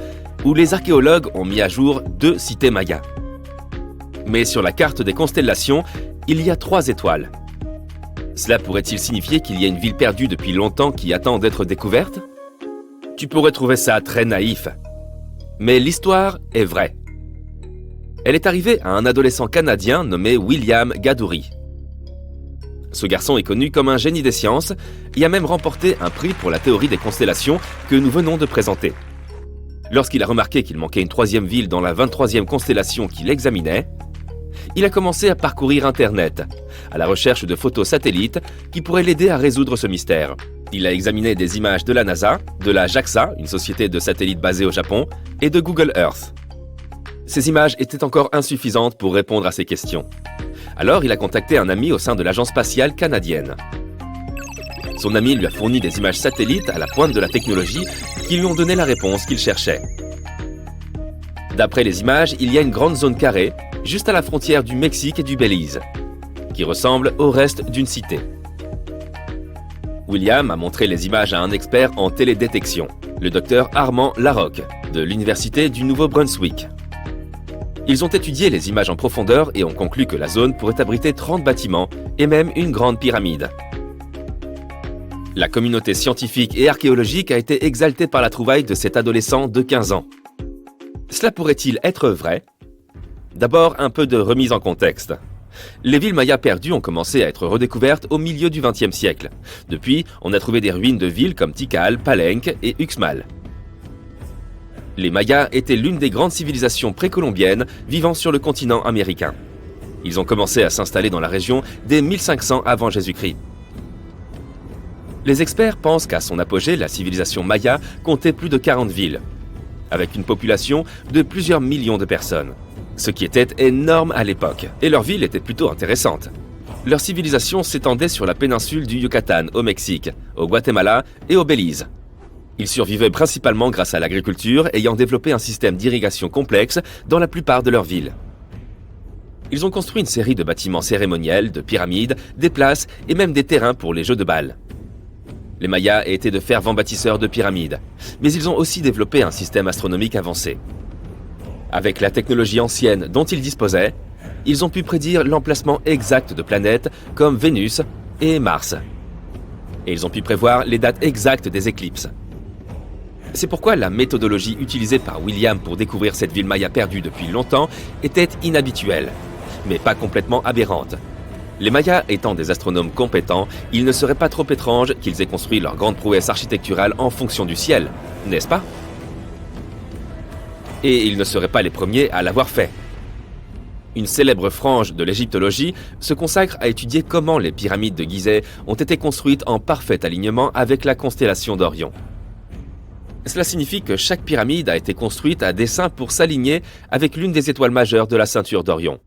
où les archéologues ont mis à jour 2 cités mayas. Mais sur la carte des constellations, il y a 3 étoiles. Cela pourrait-il signifier qu'il y a une ville perdue depuis longtemps qui attend d'être découverte? Tu pourrais trouver ça très naïf. Mais l'histoire est vraie. Elle est arrivée à un adolescent canadien nommé William Gadouri. Ce garçon est connu comme un génie des sciences et a même remporté un prix pour la théorie des constellations que nous venons de présenter. Lorsqu'il a remarqué qu'il manquait une 3e ville dans la 23e constellation qu'il examinait, il a commencé à parcourir Internet, à la recherche de photos satellites qui pourraient l'aider à résoudre ce mystère. Il a examiné des images de la NASA, de la JAXA, une société de satellites basée au Japon, et de Google Earth. Ces images étaient encore insuffisantes pour répondre à ces questions. Alors il a contacté un ami au sein de l'agence spatiale canadienne. Son ami lui a fourni des images satellites à la pointe de la technologie qui lui ont donné la réponse qu'il cherchait. D'après les images, il y a une grande zone carrée, juste à la frontière du Mexique et du Belize, qui ressemble au reste d'une cité. William a montré les images à un expert en télédétection, le docteur Armand Larocque, de l'Université du Nouveau-Brunswick. Ils ont étudié les images en profondeur et ont conclu que la zone pourrait abriter 30 bâtiments et même une grande pyramide. La communauté scientifique et archéologique a été exaltée par la trouvaille de cet adolescent de 15 ans. Cela pourrait-il être vrai? D'abord, un peu de remise en contexte. Les villes mayas perdues ont commencé à être redécouvertes au milieu du XXe siècle. Depuis, on a trouvé des ruines de villes comme Tikal, Palenque et Uxmal. Les Mayas étaient l'une des grandes civilisations précolombiennes vivant sur le continent américain. Ils ont commencé à s'installer dans la région dès 1500 avant Jésus-Christ. Les experts pensent qu'à son apogée, la civilisation maya comptait plus de 40 villes, avec une population de plusieurs millions de personnes. Ce qui était énorme à l'époque, et leur ville était plutôt intéressante. Leur civilisation s'étendait sur la péninsule du Yucatan au Mexique, au Guatemala et au Belize. Ils survivaient principalement grâce à l'agriculture, ayant développé un système d'irrigation complexe dans la plupart de leurs villes. Ils ont construit une série de bâtiments cérémoniels, de pyramides, des places et même des terrains pour les jeux de balles. Les Mayas étaient de fervents bâtisseurs de pyramides, mais ils ont aussi développé un système astronomique avancé. Avec la technologie ancienne dont ils disposaient, ils ont pu prédire l'emplacement exact de planètes comme Vénus et Mars. Et ils ont pu prévoir les dates exactes des éclipses. C'est pourquoi la méthodologie utilisée par William pour découvrir cette ville maya perdue depuis longtemps était inhabituelle, mais pas complètement aberrante. Les Mayas étant des astronomes compétents, il ne serait pas trop étrange qu'ils aient construit leur grande prouesse architecturale en fonction du ciel, n'est-ce pas? Et ils ne seraient pas les premiers à l'avoir fait. Une célèbre frange de l'égyptologie se consacre à étudier comment les pyramides de Gizeh ont été construites en parfait alignement avec la constellation d'Orion. Cela signifie que chaque pyramide a été construite à dessein pour s'aligner avec l'une des étoiles majeures de la ceinture d'Orion.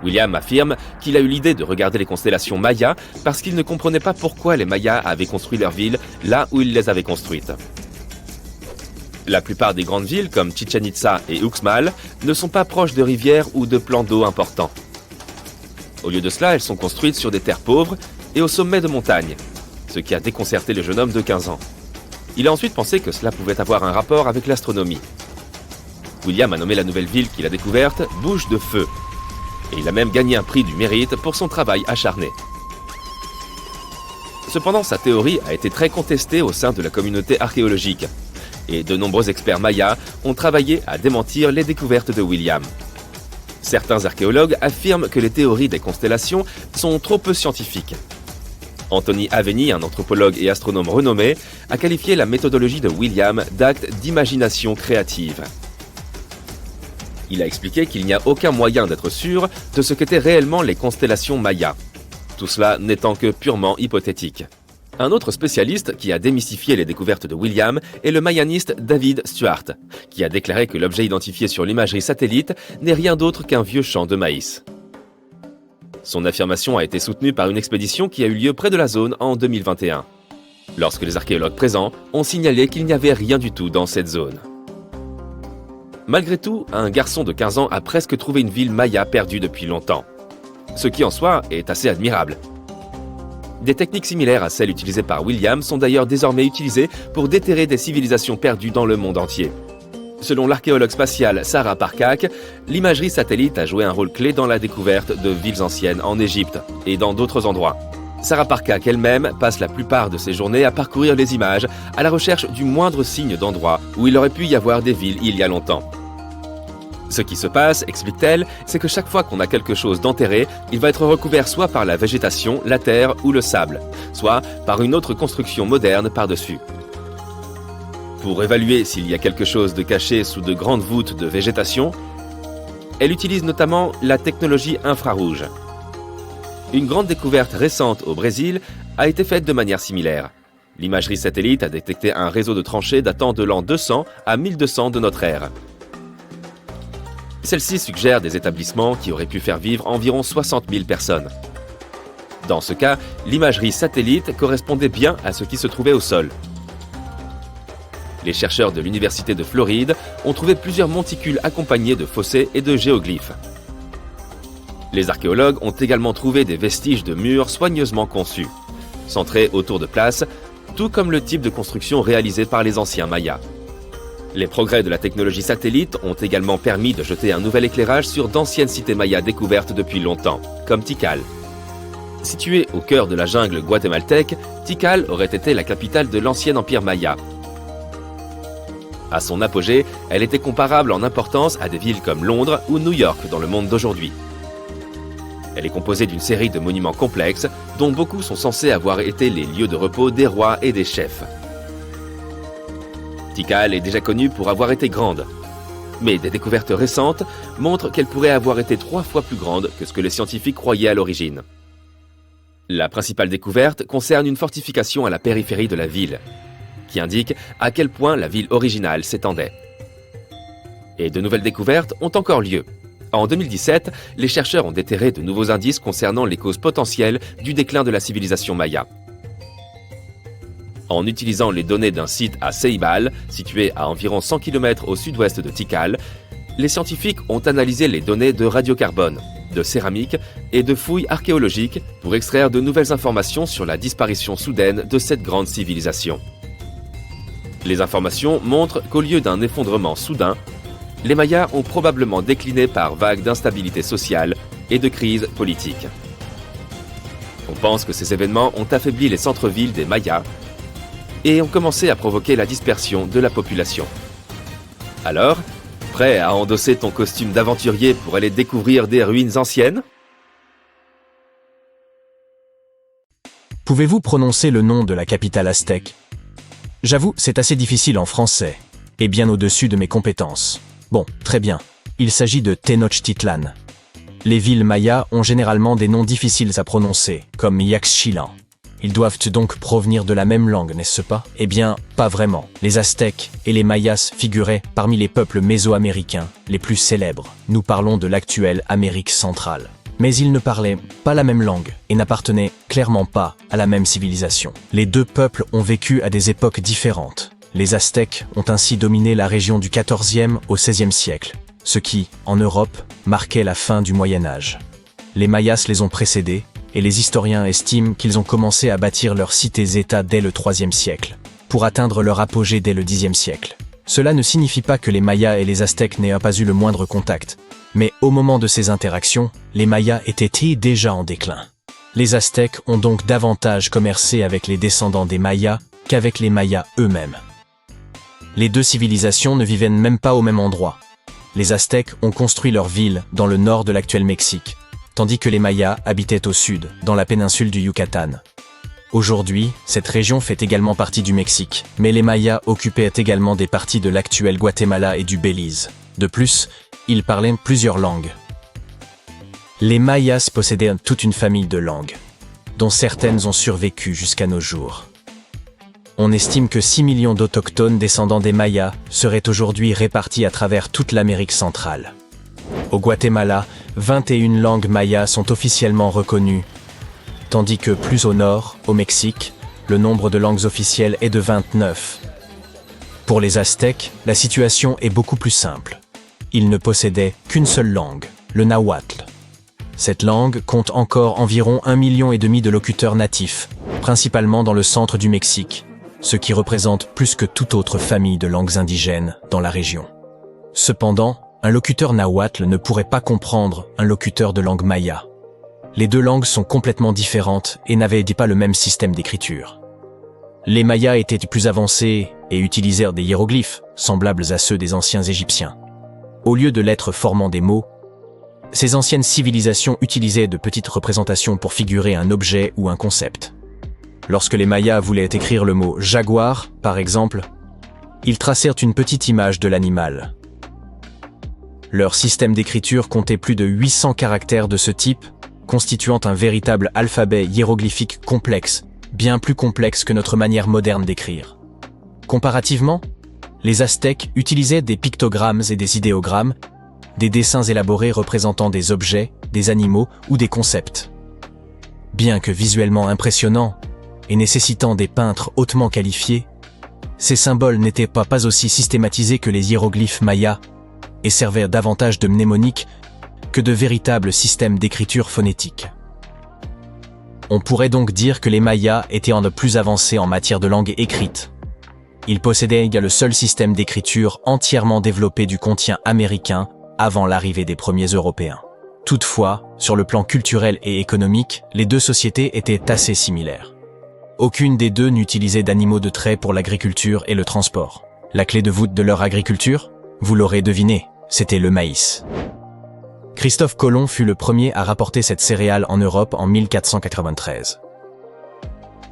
William affirme qu'il a eu l'idée de regarder les constellations mayas parce qu'il ne comprenait pas pourquoi les Mayas avaient construit leurs villes là où ils les avaient construites. La plupart des grandes villes, comme Chichén Itzá et Uxmal, ne sont pas proches de rivières ou de plans d'eau importants. Au lieu de cela, elles sont construites sur des terres pauvres et au sommet de montagnes, ce qui a déconcerté le jeune homme de 15 ans. Il a ensuite pensé que cela pouvait avoir un rapport avec l'astronomie. William a nommé la nouvelle ville qu'il a découverte Bouche de Feu, et il a même gagné un prix du mérite pour son travail acharné. Cependant, sa théorie a été très contestée au sein de la communauté archéologique, et de nombreux experts mayas ont travaillé à démentir les découvertes de William. Certains archéologues affirment que les théories des constellations sont trop peu scientifiques. Anthony Aveni, un anthropologue et astronome renommé, a qualifié la méthodologie de William d'acte d'imagination créative. Il a expliqué qu'il n'y a aucun moyen d'être sûr de ce qu'étaient réellement les constellations mayas, tout cela n'étant que purement hypothétique. Un autre spécialiste qui a démystifié les découvertes de William est le mayaniste David Stuart, qui a déclaré que l'objet identifié sur l'imagerie satellite n'est rien d'autre qu'un vieux champ de maïs. Son affirmation a été soutenue par une expédition qui a eu lieu près de la zone en 2021, lorsque les archéologues présents ont signalé qu'il n'y avait rien du tout dans cette zone. Malgré tout, un garçon de 15 ans a presque trouvé une ville maya perdue depuis longtemps, ce qui en soi est assez admirable. Des techniques similaires à celles utilisées par William sont d'ailleurs désormais utilisées pour déterrer des civilisations perdues dans le monde entier. Selon l'archéologue spatial Sarah Parcak, l'imagerie satellite a joué un rôle clé dans la découverte de villes anciennes en Égypte et dans d'autres endroits. Sarah Parcak elle-même passe la plupart de ses journées à parcourir les images à la recherche du moindre signe d'endroit où il aurait pu y avoir des villes il y a longtemps. Ce qui se passe, explique-t-elle, c'est que chaque fois qu'on a quelque chose d'enterré, il va être recouvert soit par la végétation, la terre ou le sable, soit par une autre construction moderne par-dessus. Pour évaluer s'il y a quelque chose de caché sous de grandes voûtes de végétation, elle utilise notamment la technologie infrarouge. Une grande découverte récente au Brésil a été faite de manière similaire. L'imagerie satellite a détecté un réseau de tranchées datant de l'an 200 à 1200 de notre ère. Celle-ci suggère des établissements qui auraient pu faire vivre environ 60 000 personnes. Dans ce cas, l'imagerie satellite correspondait bien à ce qui se trouvait au sol. Les chercheurs de l'Université de Floride ont trouvé plusieurs monticules accompagnés de fossés et de géoglyphes. Les archéologues ont également trouvé des vestiges de murs soigneusement conçus, centrés autour de places, tout comme le type de construction réalisé par les anciens Mayas. Les progrès de la technologie satellite ont également permis de jeter un nouvel éclairage sur d'anciennes cités mayas découvertes depuis longtemps, comme Tikal. Située au cœur de la jungle guatémaltèque, Tikal aurait été la capitale de l'ancien empire maya. À son apogée, elle était comparable en importance à des villes comme Londres ou New York dans le monde d'aujourd'hui. Elle est composée d'une série de monuments complexes, dont beaucoup sont censés avoir été les lieux de repos des rois et des chefs. Tikal est déjà connue pour avoir été grande, mais des découvertes récentes montrent qu'elle pourrait avoir été 3 fois plus grande que ce que les scientifiques croyaient à l'origine. La principale découverte concerne une fortification à la périphérie de la ville, qui indique à quel point la ville originale s'étendait. Et de nouvelles découvertes ont encore lieu. En 2017, les chercheurs ont déterré de nouveaux indices concernant les causes potentielles du déclin de la civilisation maya. En utilisant les données d'un site à Ceibal, situé à environ 100 km au sud-ouest de Tikal, les scientifiques ont analysé les données de radiocarbone, de céramique et de fouilles archéologiques pour extraire de nouvelles informations sur la disparition soudaine de cette grande civilisation. Les informations montrent qu'au lieu d'un effondrement soudain, les Mayas ont probablement décliné par vagues d'instabilité sociale et de crise politique. On pense que ces événements ont affaibli les centres-villes des Mayas et ont commencé à provoquer la dispersion de la population. Alors, prêt à endosser ton costume d'aventurier pour aller découvrir des ruines anciennes ? Pouvez-vous prononcer le nom de la capitale aztèque ? J'avoue, c'est assez difficile en français, et bien au-dessus de mes compétences. Bon, très bien. il s'agit de Tenochtitlan. Les villes mayas ont généralement des noms difficiles à prononcer, comme Yaxchilan. Ils doivent donc provenir de la même langue, n'est-ce pas? Eh bien, pas vraiment. Les Aztèques et les Mayas figuraient parmi les peuples mésoaméricains les plus célèbres. Nous parlons de l'actuelle Amérique centrale. Mais ils ne parlaient pas la même langue et n'appartenaient clairement pas à la même civilisation. Les deux peuples ont vécu à des époques différentes. Les Aztèques ont ainsi dominé la région du XIVe au XVIe siècle, ce qui, en Europe, marquait la fin du Moyen Âge. Les Mayas les ont précédés, et les historiens estiment qu'ils ont commencé à bâtir leurs cités-États dès le IIIe siècle, pour atteindre leur apogée dès le Xe siècle. Cela ne signifie pas que les Mayas et les Aztèques n'aient pas eu le moindre contact, mais au moment de ces interactions, les Mayas étaient déjà en déclin. Les Aztèques ont donc davantage commercé avec les descendants des Mayas qu'avec les Mayas eux-mêmes. Les deux civilisations ne vivaient même pas au même endroit. Les Aztèques ont construit leur ville dans le nord de l'actuel Mexique, tandis que les Mayas habitaient au sud, dans la péninsule du Yucatan. Aujourd'hui, cette région fait également partie du Mexique, mais les Mayas occupaient également des parties de l'actuel Guatemala et du Belize. De plus, ils parlaient plusieurs langues. Les Mayas possédaient toute une famille de langues, dont certaines ont survécu jusqu'à nos jours. On estime que 6 millions d'autochtones descendants des Mayas seraient aujourd'hui répartis à travers toute l'Amérique centrale. Au Guatemala, 21 langues mayas sont officiellement reconnues, tandis que plus au nord, au Mexique, le nombre de langues officielles est de 29. Pour les Aztèques, la situation est beaucoup plus simple. Ils ne possédaient qu'une seule langue, le nahuatl. Cette langue compte encore environ 1,5 million de locuteurs natifs, principalement dans le centre du Mexique, ce qui représente plus que toute autre famille de langues indigènes dans la région. Cependant, un locuteur nahuatl ne pourrait pas comprendre un locuteur de langue maya. Les deux langues sont complètement différentes et n'avaient pas le même système d'écriture. Les Mayas étaient plus avancés et utilisèrent des hiéroglyphes, semblables à ceux des anciens Égyptiens. Au lieu de lettres formant des mots, ces anciennes civilisations utilisaient de petites représentations pour figurer un objet ou un concept. Lorsque les Mayas voulaient écrire le mot « jaguar », par exemple, ils tracèrent une petite image de l'animal. Leur système d'écriture comptait plus de 800 caractères de ce type, constituant un véritable alphabet hiéroglyphique complexe, bien plus complexe que notre manière moderne d'écrire. Comparativement, les Aztèques utilisaient des pictogrammes et des idéogrammes, des dessins élaborés représentant des objets, des animaux ou des concepts. Bien que visuellement impressionnants et nécessitant des peintres hautement qualifiés, ces symboles n'étaient pas aussi systématisés que les hiéroglyphes mayas et servaient davantage de mnémonique que de véritables systèmes d'écriture phonétique. On pourrait donc dire que les Mayas étaient en plus avancés en matière de langue écrite. Ils possédaient le seul système d'écriture entièrement développé du continent américain avant l'arrivée des premiers Européens. Toutefois, sur le plan culturel et économique, les deux sociétés étaient assez similaires. Aucune des deux n'utilisait d'animaux de trait pour l'agriculture et le transport. La clé de voûte de leur agriculture, vous l'aurez deviné, c'était le maïs. Christophe Colomb fut le premier à rapporter cette céréale en Europe en 1493.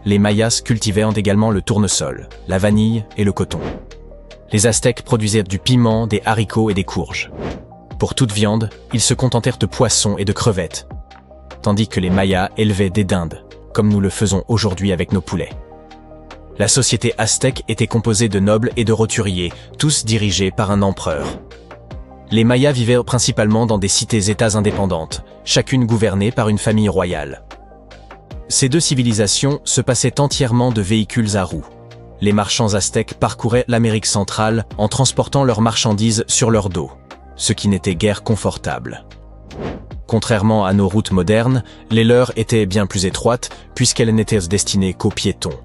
Les Mayas cultivaient également le tournesol, la vanille et le coton. Les Aztèques produisaient du piment, des haricots et des courges. Pour toute viande, ils se contentèrent de poissons et de crevettes, tandis que les Mayas élevaient des dindes, comme nous le faisons aujourd'hui avec nos poulets. La société aztèque était composée de nobles et de roturiers, tous dirigés par un empereur. Les Mayas vivaient principalement dans des cités-États indépendantes, chacune gouvernée par une famille royale. Ces deux civilisations se passaient entièrement de véhicules à roues. Les marchands aztèques parcouraient l'Amérique centrale en transportant leurs marchandises sur leur dos, ce qui n'était guère confortable. Contrairement à nos routes modernes, les leurs étaient bien plus étroites puisqu'elles n'étaient destinées qu'aux piétons.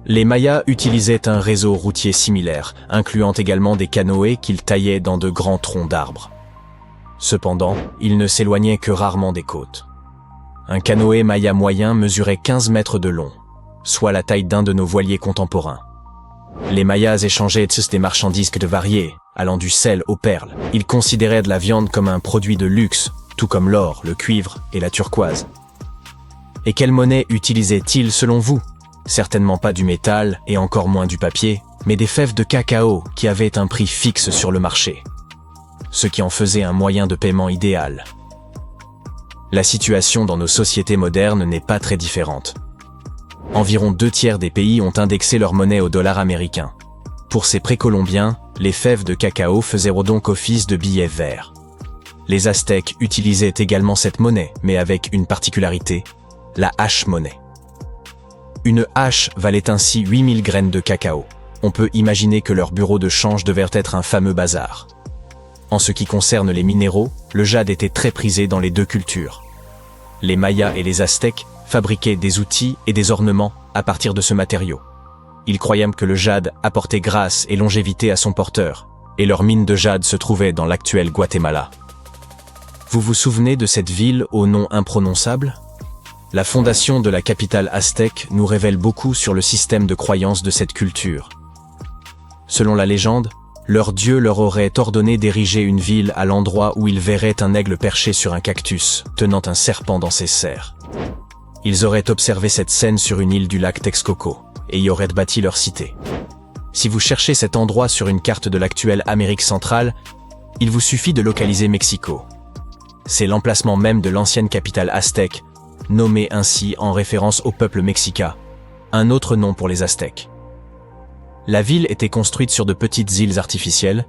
Les Mayas utilisaient un réseau routier similaire, incluant également des canoës qu'ils taillaient dans de grands troncs d'arbres. Cependant, ils ne s'éloignaient que rarement des côtes. Un canoë maya moyen mesurait 15 mètres de long, soit la taille d'un de nos voiliers contemporains. Les Mayas échangeaient des marchandises que de variées, allant du sel aux perles. Ils considéraient de la viande comme un produit de luxe, tout comme l'or, le cuivre et la turquoise. Et quelle monnaie utilisaient-ils selon vous ? Certainement pas du métal et encore moins du papier, mais des fèves de cacao qui avaient un prix fixe sur le marché. ce qui en faisait un moyen de paiement idéal. La situation dans nos sociétés modernes n'est pas très différente. Environ 2/3 des pays ont indexé leur monnaie au dollar américain. Pour ces précolombiens, les fèves de cacao faisaient donc office de billets verts. Les Aztèques utilisaient également cette monnaie, mais avec une particularité, la hache-monnaie. Une hache valait ainsi 8000 graines de cacao. On peut imaginer que leur bureau de change devait être un fameux bazar. En ce qui concerne les minéraux, le jade était très prisé dans les deux cultures. Les Mayas et les Aztèques fabriquaient des outils et des ornements à partir de ce matériau. Ils croyaient que le jade apportait grâce et longévité à son porteur, et leur mine de jade se trouvait dans l'actuel Guatemala. Vous vous souvenez de cette ville au nom imprononçable ? La fondation de la capitale aztèque nous révèle beaucoup sur le système de croyance de cette culture. Selon la légende, leur dieu leur aurait ordonné d'ériger une ville à l'endroit où ils verraient un aigle perché sur un cactus, tenant un serpent dans ses serres. Ils auraient observé cette scène sur une île du lac Texcoco, et y auraient bâti leur cité. Si vous cherchez cet endroit sur une carte de l'actuelle Amérique centrale, il vous suffit de localiser Mexico. C'est l'emplacement même de l'ancienne capitale aztèque, nommée ainsi en référence au peuple mexicain, un autre nom pour les Aztèques. La ville était construite sur de petites îles artificielles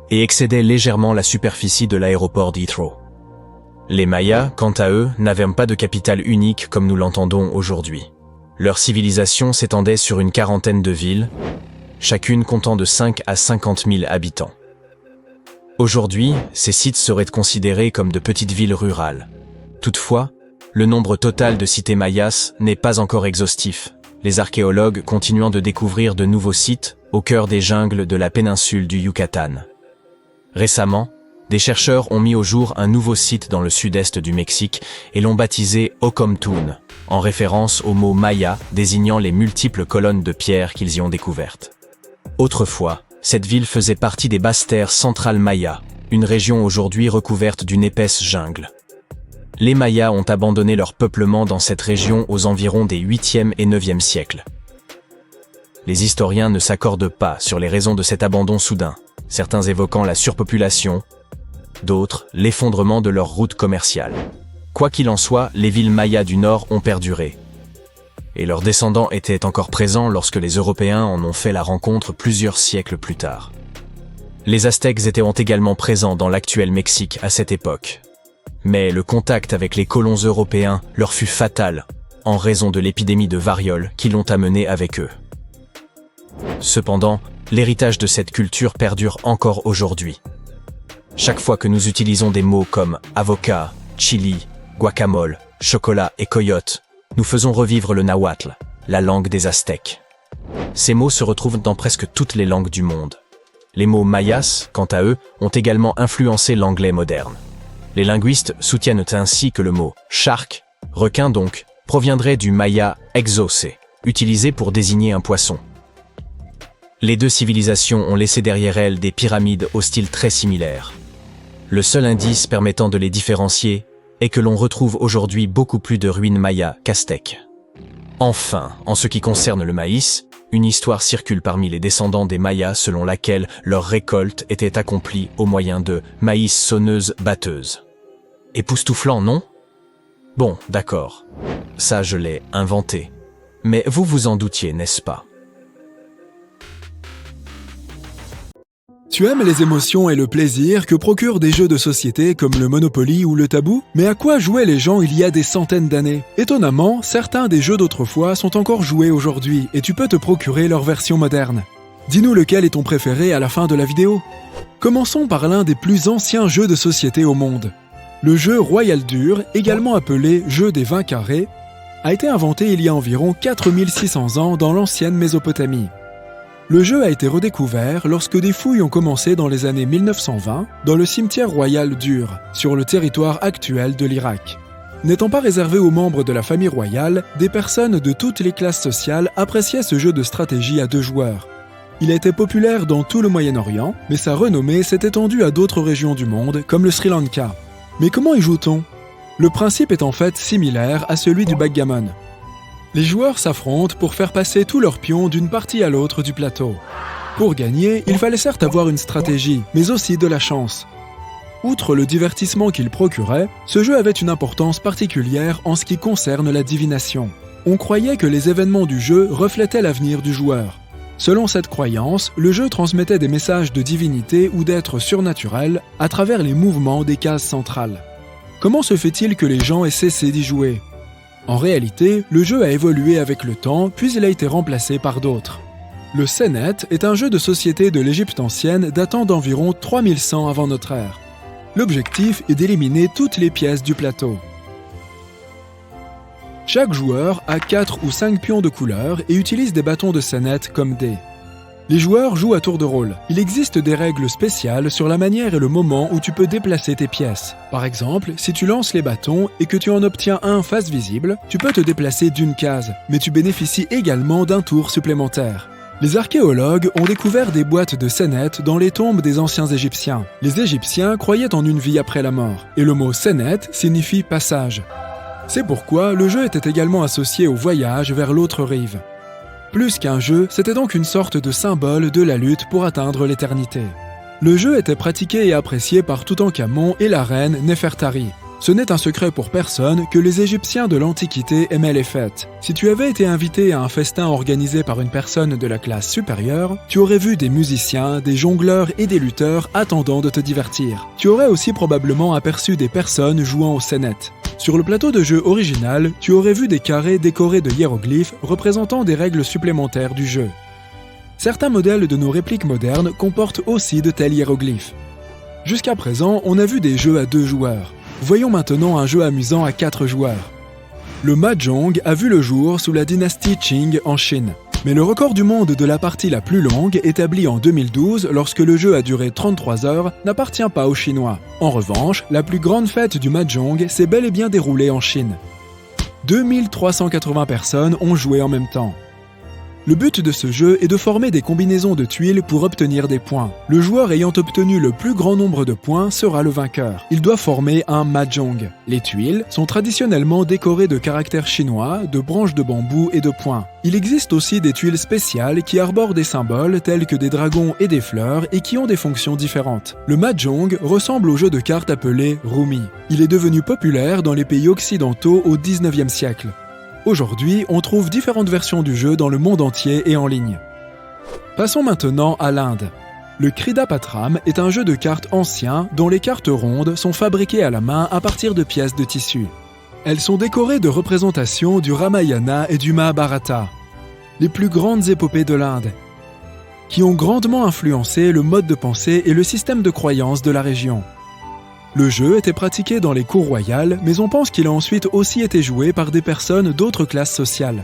et excédait légèrement la superficie de l'aéroport d'Heathrow. Les Mayas, quant à eux, n'avaient pas de capitale unique comme nous l'entendons aujourd'hui. Leur civilisation s'étendait sur une quarantaine de villes, chacune comptant de 5 à 50 000 habitants. Aujourd'hui, ces sites seraient considérés comme de petites villes rurales. Toutefois, le nombre total de cités mayas n'est pas encore exhaustif, les archéologues continuant de découvrir de nouveaux sites au cœur des jungles de la péninsule du Yucatan. Récemment, des chercheurs ont mis au jour un nouveau site dans le sud-est du Mexique et l'ont baptisé Ocomtún, en référence au mot maya désignant les multiples colonnes de pierre qu'ils y ont découvertes. Autrefois, cette ville faisait partie des basses terres centrales mayas, une région aujourd'hui recouverte d'une épaisse jungle. Les Mayas ont abandonné leur peuplement dans cette région aux environs des 8e et 9e siècles. Les historiens ne s'accordent pas sur les raisons de cet abandon soudain, certains évoquant la surpopulation, d'autres l'effondrement de leurs routes commerciales. Quoi qu'il en soit, les villes mayas du Nord ont perduré. Et leurs descendants étaient encore présents lorsque les Européens en ont fait la rencontre plusieurs siècles plus tard. Les Aztèques étaient également présents dans l'actuel Mexique à cette époque. Mais le contact avec les colons européens leur fut fatal en raison de l'épidémie de variole qui l'ont amené avec eux. Cependant, l'héritage de cette culture perdure encore aujourd'hui. Chaque fois que nous utilisons des mots comme avocat, chili, guacamole, chocolat et coyote, nous faisons revivre le nahuatl, la langue des Aztèques. Ces mots se retrouvent dans presque toutes les langues du monde. Les mots mayas, quant à eux, ont également influencé l'anglais moderne. Les linguistes soutiennent ainsi que le mot « shark », requin donc, proviendrait du maya « exauce », utilisé pour désigner un poisson. Les deux civilisations ont laissé derrière elles des pyramides au style très similaire. Le seul indice permettant de les différencier est que l'on retrouve aujourd'hui beaucoup plus de ruines mayas qu'aztèques. Enfin, en ce qui concerne le maïs, une histoire circule parmi les descendants des Mayas selon laquelle leur récolte était accomplie au moyen de maïs sonneuses-batteuses. Époustouflant, non ? Bon, d'accord. Ça, je l'ai inventé. Mais vous vous en doutiez, n'est-ce pas ? Tu aimes les émotions et le plaisir que procurent des jeux de société comme le Monopoly ou le Tabou ? Mais à quoi jouaient les gens il y a des centaines d'années ? Étonnamment, certains des jeux d'autrefois sont encore joués aujourd'hui et tu peux te procurer leur version moderne. Dis-nous lequel est ton préféré à la fin de la vidéo. Commençons par l'un des plus anciens jeux de société au monde. Le jeu Royal Dur, également appelé jeu des 20 carrés, a été inventé il y a environ 4600 ans dans l'ancienne Mésopotamie. Le jeu a été redécouvert lorsque des fouilles ont commencé dans les années 1920 dans le cimetière royal d'Ur, sur le territoire actuel de l'Irak. N'étant pas réservé aux membres de la famille royale, des personnes de toutes les classes sociales appréciaient ce jeu de stratégie à 2 joueurs. Il a été populaire dans tout le Moyen-Orient, mais sa renommée s'est étendue à d'autres régions du monde, comme le Sri Lanka. Mais comment y joue-t-on ? Le principe est en fait similaire à celui du backgammon. Les joueurs s'affrontent pour faire passer tous leurs pions d'une partie à l'autre du plateau. Pour gagner, il fallait certes avoir une stratégie, mais aussi de la chance. Outre le divertissement qu'il procurait, ce jeu avait une importance particulière en ce qui concerne la divination. On croyait que les événements du jeu reflétaient l'avenir du joueur. Selon cette croyance, le jeu transmettait des messages de divinité ou d'êtres surnaturels à travers les mouvements des cases centrales. Comment se fait-il que les gens aient cessé d'y jouer ? En réalité, le jeu a évolué avec le temps, puis il a été remplacé par d'autres. Le Senet est un jeu de société de l'Égypte ancienne datant d'environ 3100 avant notre ère. L'objectif est d'éliminer toutes les pièces du plateau. Chaque joueur a 4 ou 5 pions de couleur et utilise des bâtons de Senet comme dés. Les joueurs jouent à tour de rôle. Il existe des règles spéciales sur la manière et le moment où tu peux déplacer tes pièces. Par exemple, si tu lances les bâtons et que tu en obtiens un face visible, tu peux te déplacer d'une case, mais tu bénéficies également d'un tour supplémentaire. Les archéologues ont découvert des boîtes de Senet dans les tombes des anciens Égyptiens. Les Égyptiens croyaient en une vie après la mort, et le mot Senet signifie passage. C'est pourquoi le jeu était également associé au voyage vers l'autre rive. Plus qu'un jeu, c'était donc une sorte de symbole de la lutte pour atteindre l'éternité. Le jeu était pratiqué et apprécié par Toutankhamon et la reine Néfertari. Ce n'est un secret pour personne que les Égyptiens de l'Antiquité aimaient les fêtes. Si tu avais été invité à un festin organisé par une personne de la classe supérieure, tu aurais vu des musiciens, des jongleurs et des lutteurs attendant de te divertir. Tu aurais aussi probablement aperçu des personnes jouant au Senet. Sur le plateau de jeu original, tu aurais vu des carrés décorés de hiéroglyphes représentant des règles supplémentaires du jeu. Certains modèles de nos répliques modernes comportent aussi de tels hiéroglyphes. Jusqu'à présent, on a vu des jeux à 2 joueurs. Voyons maintenant un jeu amusant à 4 joueurs. Le Mahjong a vu le jour sous la dynastie Qing en Chine. Mais le record du monde de la partie la plus longue, établi en 2012 lorsque le jeu a duré 33 heures, n'appartient pas aux Chinois. En revanche, la plus grande fête du Mahjong s'est bel et bien déroulée en Chine. 2380 personnes ont joué en même temps. Le but de ce jeu est de former des combinaisons de tuiles pour obtenir des points. Le joueur ayant obtenu le plus grand nombre de points sera le vainqueur. Il doit former un mahjong. Les tuiles sont traditionnellement décorées de caractères chinois, de branches de bambou et de points. Il existe aussi des tuiles spéciales qui arborent des symboles tels que des dragons et des fleurs et qui ont des fonctions différentes. Le mahjong ressemble au jeu de cartes appelé Rumi. Il est devenu populaire dans les pays occidentaux au XIXe siècle. Aujourd'hui, on trouve différentes versions du jeu dans le monde entier et en ligne. Passons maintenant à l'Inde. Le Kridapatram est un jeu de cartes ancien dont les cartes rondes sont fabriquées à la main à partir de pièces de tissu. Elles sont décorées de représentations du Ramayana et du Mahabharata, les plus grandes épopées de l'Inde, qui ont grandement influencé le mode de pensée et le système de croyance de la région. Le jeu était pratiqué dans les cours royales, mais on pense qu'il a ensuite aussi été joué par des personnes d'autres classes sociales.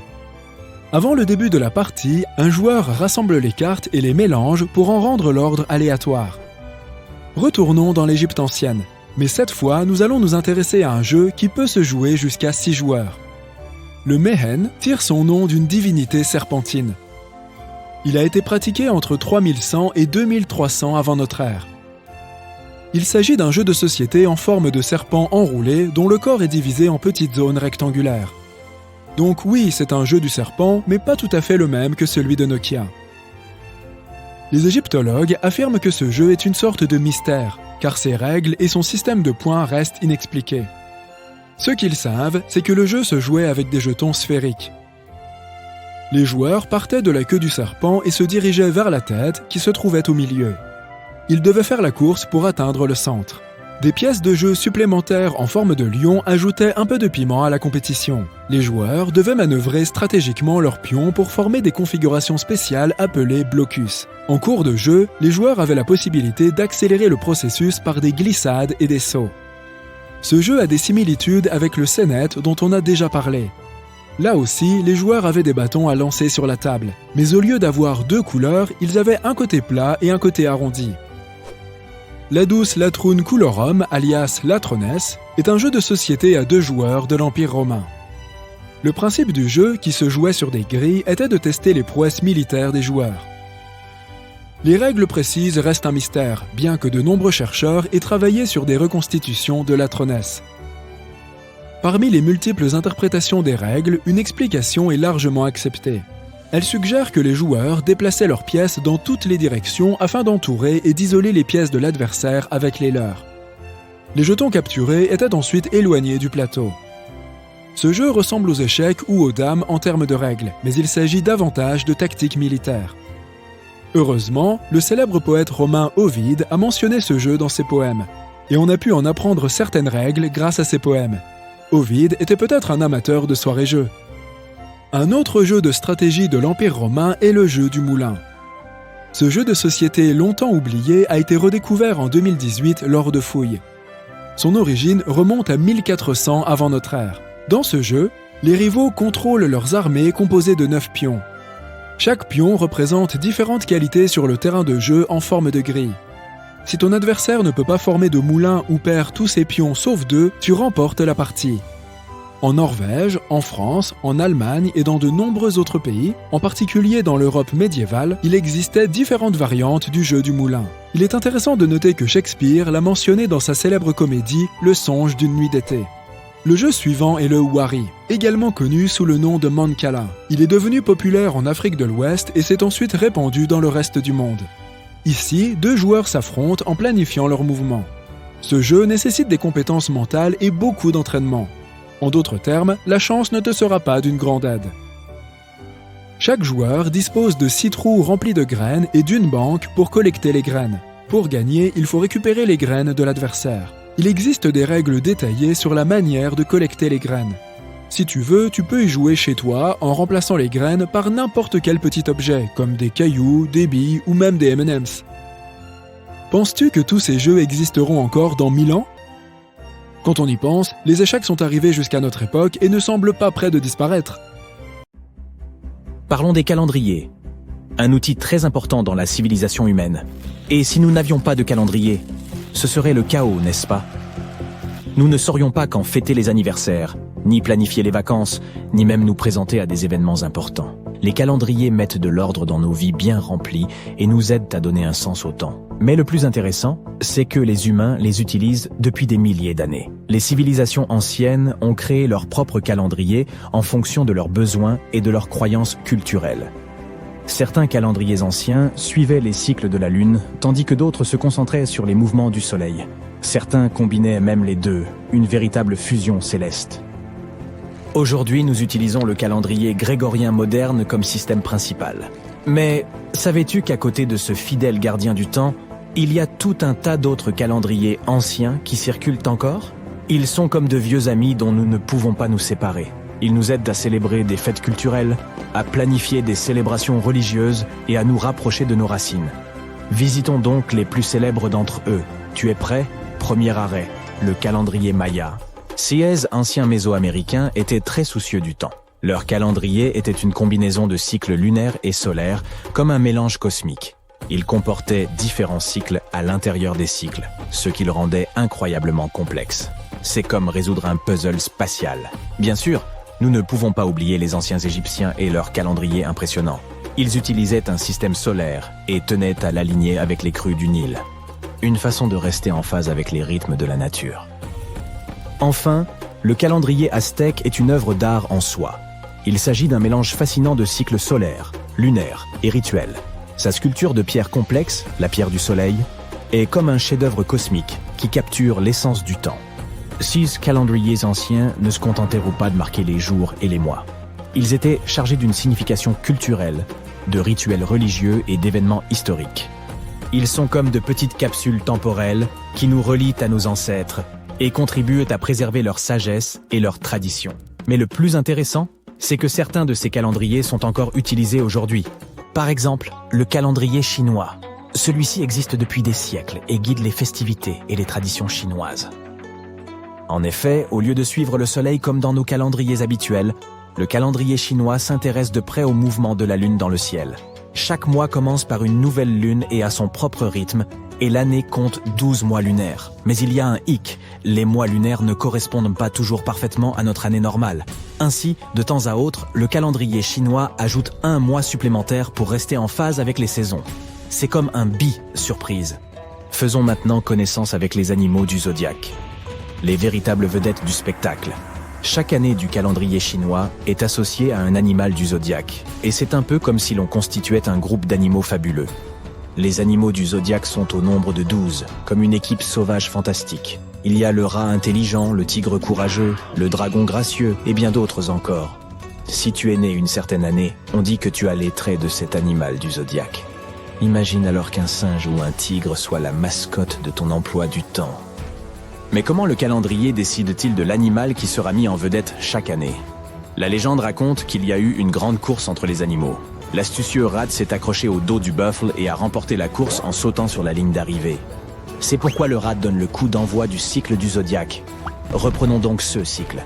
Avant le début de la partie, un joueur rassemble les cartes et les mélange pour en rendre l'ordre aléatoire. Retournons dans l'Égypte ancienne, mais cette fois, nous allons nous intéresser à un jeu qui peut se jouer jusqu'à 6 joueurs. Le Mehen tire son nom d'une divinité serpentine. Il a été pratiqué entre 3100 et 2300 avant notre ère. Il s'agit d'un jeu de société en forme de serpent enroulé dont le corps est divisé en petites zones rectangulaires. Donc oui, c'est un jeu du serpent, mais pas tout à fait le même que celui de Nokia. Les égyptologues affirment que ce jeu est une sorte de mystère, car ses règles et son système de points restent inexpliqués. Ce qu'ils savent, c'est que le jeu se jouait avec des jetons sphériques. Les joueurs partaient de la queue du serpent et se dirigeaient vers la tête qui se trouvait au milieu. Ils devaient faire la course pour atteindre le centre. Des pièces de jeu supplémentaires en forme de lion ajoutaient un peu de piment à la compétition. Les joueurs devaient manœuvrer stratégiquement leurs pions pour former des configurations spéciales appelées blocus. En cours de jeu, les joueurs avaient la possibilité d'accélérer le processus par des glissades et des sauts. Ce jeu a des similitudes avec le Senet dont on a déjà parlé. Là aussi, les joueurs avaient des bâtons à lancer sur la table. Mais au lieu d'avoir 2 couleurs, ils avaient un côté plat et un côté arrondi. Ladus Latrun Coolorum, alias Latrones, est un jeu de société à 2 joueurs de l'Empire romain. Le principe du jeu, qui se jouait sur des grilles, était de tester les prouesses militaires des joueurs. Les règles précises restent un mystère, bien que de nombreux chercheurs aient travaillé sur des reconstitutions de Latrones. Parmi les multiples interprétations des règles, une explication est largement acceptée. Elle suggère que les joueurs déplaçaient leurs pièces dans toutes les directions afin d'entourer et d'isoler les pièces de l'adversaire avec les leurs. Les jetons capturés étaient ensuite éloignés du plateau. Ce jeu ressemble aux échecs ou aux dames en termes de règles, mais il s'agit davantage de tactique militaire. Heureusement, le célèbre poète romain Ovide a mentionné ce jeu dans ses poèmes, et on a pu en apprendre certaines règles grâce à ses poèmes. Ovide était peut-être un amateur de soirées-jeux. Un autre jeu de stratégie de l'Empire romain est le jeu du moulin. Ce jeu de société longtemps oublié a été redécouvert en 2018 lors de fouilles. Son origine remonte à 1400 avant notre ère. Dans ce jeu, les rivaux contrôlent leurs armées composées de 9 pions. Chaque pion représente différentes qualités sur le terrain de jeu en forme de grille. Si ton adversaire ne peut pas former de moulin ou perd tous ses pions sauf 2, tu remportes la partie. En Norvège, en France, en Allemagne et dans de nombreux autres pays, en particulier dans l'Europe médiévale, il existait différentes variantes du jeu du moulin. Il est intéressant de noter que Shakespeare l'a mentionné dans sa célèbre comédie « Le songe d'une nuit d'été ». Le jeu suivant est le Wari, également connu sous le nom de Mancala. Il est devenu populaire en Afrique de l'Ouest et s'est ensuite répandu dans le reste du monde. Ici, 2 joueurs s'affrontent en planifiant leurs mouvements. Ce jeu nécessite des compétences mentales et beaucoup d'entraînement. En d'autres termes, la chance ne te sera pas d'une grande aide. Chaque joueur dispose de 6 trous remplis de graines et d'une banque pour collecter les graines. Pour gagner, il faut récupérer les graines de l'adversaire. Il existe des règles détaillées sur la manière de collecter les graines. Si tu veux, tu peux y jouer chez toi en remplaçant les graines par n'importe quel petit objet, comme des cailloux, des billes ou même des M&M's. Penses-tu que tous ces jeux existeront encore dans 1000 ans ? Quand on y pense, les échecs sont arrivés jusqu'à notre époque et ne semblent pas près de disparaître. Parlons des calendriers. Un outil très important dans la civilisation humaine. Et si nous n'avions pas de calendrier, ce serait le chaos, n'est-ce pas ? Nous ne saurions pas quand fêter les anniversaires, ni planifier les vacances, ni même nous présenter à des événements importants. Les calendriers mettent de l'ordre dans nos vies bien remplies et nous aident à donner un sens au temps. Mais le plus intéressant, c'est que les humains les utilisent depuis des milliers d'années. Les civilisations anciennes ont créé leur propre calendrier en fonction de leurs besoins et de leurs croyances culturelles. Certains calendriers anciens suivaient les cycles de la Lune, tandis que d'autres se concentraient sur les mouvements du Soleil. Certains combinaient même les deux, une véritable fusion céleste. Aujourd'hui, nous utilisons le calendrier grégorien moderne comme système principal. Mais savais-tu qu'à côté de ce fidèle gardien du temps, il y a tout un tas d'autres calendriers anciens qui circulent encore ? Ils sont comme de vieux amis dont nous ne pouvons pas nous séparer. Ils nous aident à célébrer des fêtes culturelles, à planifier des célébrations religieuses et à nous rapprocher de nos racines. Visitons donc les plus célèbres d'entre eux. Tu es prêt ? Premier arrêt, le calendrier Maya. Ces anciens mésoaméricains étaient très soucieux du temps. Leur calendrier était une combinaison de cycles lunaires et solaires, comme un mélange cosmique. Il comportait différents cycles à l'intérieur des cycles, ce qui le rendait incroyablement complexe. C'est comme résoudre un puzzle spatial. Bien sûr, nous ne pouvons pas oublier les anciens Égyptiens et leur calendrier impressionnant. Ils utilisaient un système solaire et tenaient à l'aligner avec les crues du Nil. Une façon de rester en phase avec les rythmes de la nature. Enfin, le calendrier aztèque est une œuvre d'art en soi. Il s'agit d'un mélange fascinant de cycles solaires, lunaires et rituels. Sa sculpture de pierre complexe, la pierre du soleil, est comme un chef-d'œuvre cosmique qui capture l'essence du temps. Ces calendriers anciens ne se contentèrent pas de marquer les jours et les mois. Ils étaient chargés d'une signification culturelle, de rituels religieux et d'événements historiques. Ils sont comme de petites capsules temporelles qui nous relient à nos ancêtres et contribuent à préserver leur sagesse et leurs traditions. Mais le plus intéressant, c'est que certains de ces calendriers sont encore utilisés aujourd'hui. Par exemple, le calendrier chinois. Celui-ci existe depuis des siècles et guide les festivités et les traditions chinoises. En effet, au lieu de suivre le soleil comme dans nos calendriers habituels, le calendrier chinois s'intéresse de près au mouvement de la lune dans le ciel. Chaque mois commence par une nouvelle lune et a son propre rythme, et l'année compte 12 mois lunaires. Mais il y a un hic, les mois lunaires ne correspondent pas toujours parfaitement à notre année normale. Ainsi, de temps à autre, le calendrier chinois ajoute un mois supplémentaire pour rester en phase avec les saisons. C'est comme un bi-surprise. Faisons maintenant connaissance avec les animaux du zodiaque. Les véritables vedettes du spectacle. Chaque année du calendrier chinois est associée à un animal du zodiaque, et c'est un peu comme si l'on constituait un groupe d'animaux fabuleux. Les animaux du zodiaque sont au nombre de 12, comme une équipe sauvage fantastique. Il y a le rat intelligent, le tigre courageux, le dragon gracieux et bien d'autres encore. Si tu es né une certaine année, on dit que tu as les traits de cet animal du zodiaque. Imagine alors qu'un singe ou un tigre soit la mascotte de ton emploi du temps. Mais comment le calendrier décide-t-il de l'animal qui sera mis en vedette chaque année? La légende raconte qu'il y a eu une grande course entre les animaux. L'astucieux rat s'est accroché au dos du buffle et a remporté la course en sautant sur la ligne d'arrivée. C'est pourquoi le rat donne le coup d'envoi du cycle du zodiaque. Reprenons donc ce cycle.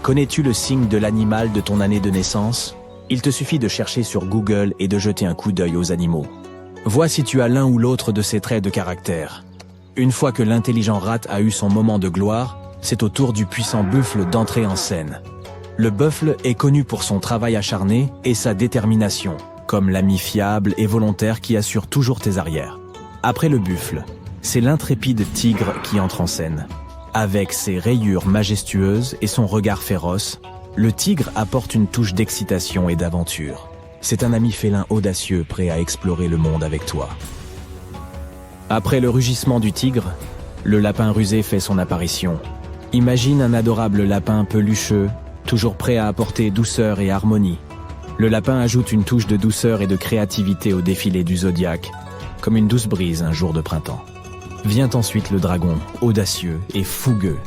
Connais-tu le signe de l'animal de ton année de naissance? Il te suffit de chercher sur Google et de jeter un coup d'œil aux animaux. Vois si tu as l'un ou l'autre de ces traits de caractère. Une fois que l'intelligent rat a eu son moment de gloire, c'est au tour du puissant buffle d'entrer en scène. Le buffle est connu pour son travail acharné et sa détermination, comme l'ami fiable et volontaire qui assure toujours tes arrières. Après le buffle, c'est l'intrépide tigre qui entre en scène. Avec ses rayures majestueuses et son regard féroce, le tigre apporte une touche d'excitation et d'aventure. C'est un ami félin audacieux prêt à explorer le monde avec toi. Après le rugissement du tigre, le lapin rusé fait son apparition. Imagine un adorable lapin pelucheux, toujours prêt à apporter douceur et harmonie. Le lapin ajoute une touche de douceur et de créativité au défilé du zodiaque, comme une douce brise un jour de printemps. Vient ensuite le dragon, audacieux et fougueux.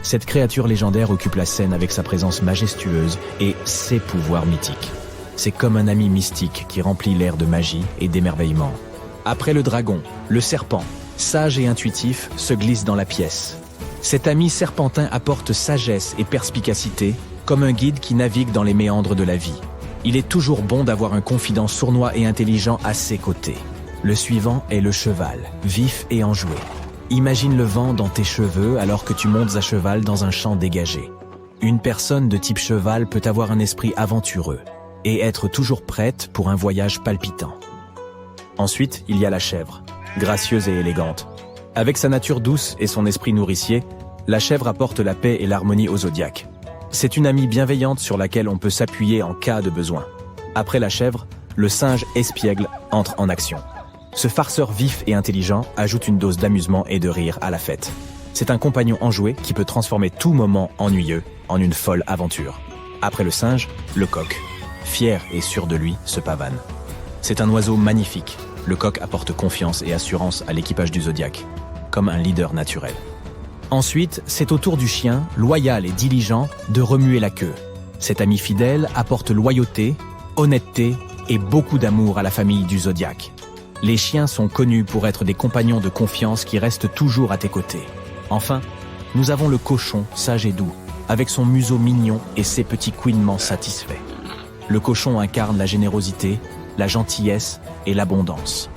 Cette créature légendaire occupe la scène avec sa présence majestueuse et ses pouvoirs mythiques. C'est comme un ami mystique qui remplit l'air de magie et d'émerveillement. Après le dragon, le serpent, sage et intuitif, se glisse dans la pièce. Cet ami serpentin apporte sagesse et perspicacité, comme un guide qui navigue dans les méandres de la vie. Il est toujours bon d'avoir un confident sournois et intelligent à ses côtés. Le suivant est le cheval, vif et enjoué. Imagine le vent dans tes cheveux alors que tu montes à cheval dans un champ dégagé. Une personne de type cheval peut avoir un esprit aventureux et être toujours prête pour un voyage palpitant. Ensuite, il y a la chèvre, gracieuse et élégante. Avec sa nature douce et son esprit nourricier, la chèvre apporte la paix et l'harmonie au zodiaque. C'est une amie bienveillante sur laquelle on peut s'appuyer en cas de besoin. Après la chèvre, le singe espiègle entre en action. Ce farceur vif et intelligent ajoute une dose d'amusement et de rire à la fête. C'est un compagnon enjoué qui peut transformer tout moment ennuyeux en une folle aventure. Après le singe, le coq, fier et sûr de lui, se pavane. C'est un oiseau magnifique. Le coq apporte confiance et assurance à l'équipage du zodiaque, comme un leader naturel. Ensuite, c'est au tour du chien, loyal et diligent, de remuer la queue. Cet ami fidèle apporte loyauté, honnêteté et beaucoup d'amour à la famille du zodiaque. Les chiens sont connus pour être des compagnons de confiance qui restent toujours à tes côtés. Enfin, nous avons le cochon, sage et doux, avec son museau mignon et ses petits couinements satisfaits. Le cochon incarne la générosité, la gentillesse et l'abondance.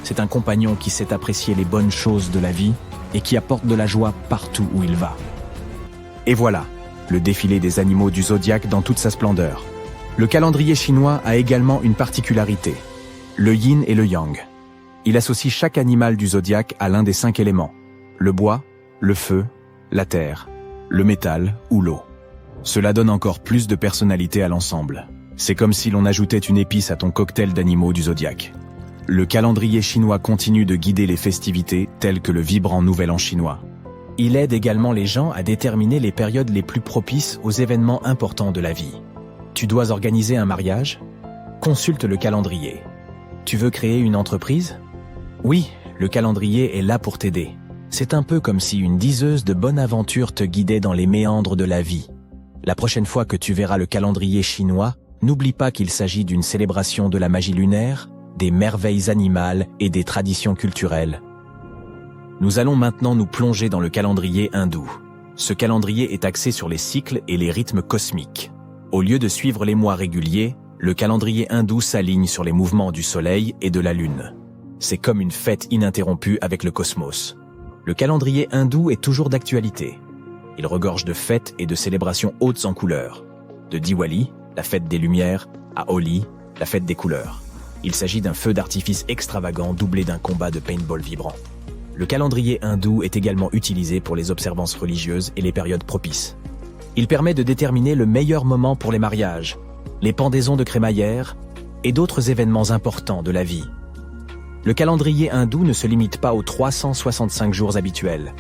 C'est un compagnon qui sait apprécier les bonnes choses de la vie et qui apporte de la joie partout où il va. Et voilà, le défilé des animaux du zodiaque dans toute sa splendeur. Le calendrier chinois a également une particularité, le yin et le yang. Il associe chaque animal du zodiaque à l'un des 5 éléments, le bois, le feu, la terre, le métal ou l'eau. Cela donne encore plus de personnalité à l'ensemble. C'est comme si l'on ajoutait une épice à ton cocktail d'animaux du zodiaque. Le calendrier chinois continue de guider les festivités telles que le vibrant Nouvel An chinois. Il aide également les gens à déterminer les périodes les plus propices aux événements importants de la vie. Tu dois organiser un mariage? Consulte le calendrier. Tu veux créer une entreprise? Oui, le calendrier est là pour t'aider. C'est un peu comme si une diseuse de bonne aventure te guidait dans les méandres de la vie. La prochaine fois que tu verras le calendrier chinois, n'oublie pas qu'il s'agit d'une célébration de la magie lunaire, des merveilles animales et des traditions culturelles. Nous allons maintenant nous plonger dans le calendrier hindou. Ce calendrier est axé sur les cycles et les rythmes cosmiques. Au lieu de suivre les mois réguliers, le calendrier hindou s'aligne sur les mouvements du soleil et de la lune. C'est comme une fête ininterrompue avec le cosmos. Le calendrier hindou est toujours d'actualité. Il regorge de fêtes et de célébrations hautes en couleurs. De Diwali, la fête des lumières, à Holi, la fête des couleurs. Il s'agit d'un feu d'artifice extravagant doublé d'un combat de paintball vibrant. Le calendrier hindou est également utilisé pour les observances religieuses et les périodes propices. Il permet de déterminer le meilleur moment pour les mariages, les pendaisons de crémaillère et d'autres événements importants de la vie. Le calendrier hindou ne se limite pas aux 365 jours habituels.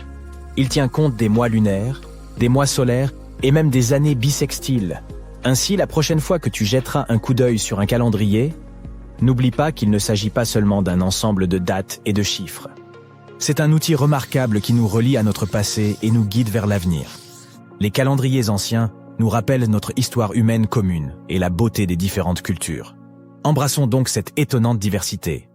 Il tient compte des mois lunaires, des mois solaires et même des années bissextiles. Ainsi, la prochaine fois que tu jetteras un coup d'œil sur un calendrier, n'oublie pas qu'il ne s'agit pas seulement d'un ensemble de dates et de chiffres. C'est un outil remarquable qui nous relie à notre passé et nous guide vers l'avenir. Les calendriers anciens nous rappellent notre histoire humaine commune et la beauté des différentes cultures. Embrassons donc cette étonnante diversité.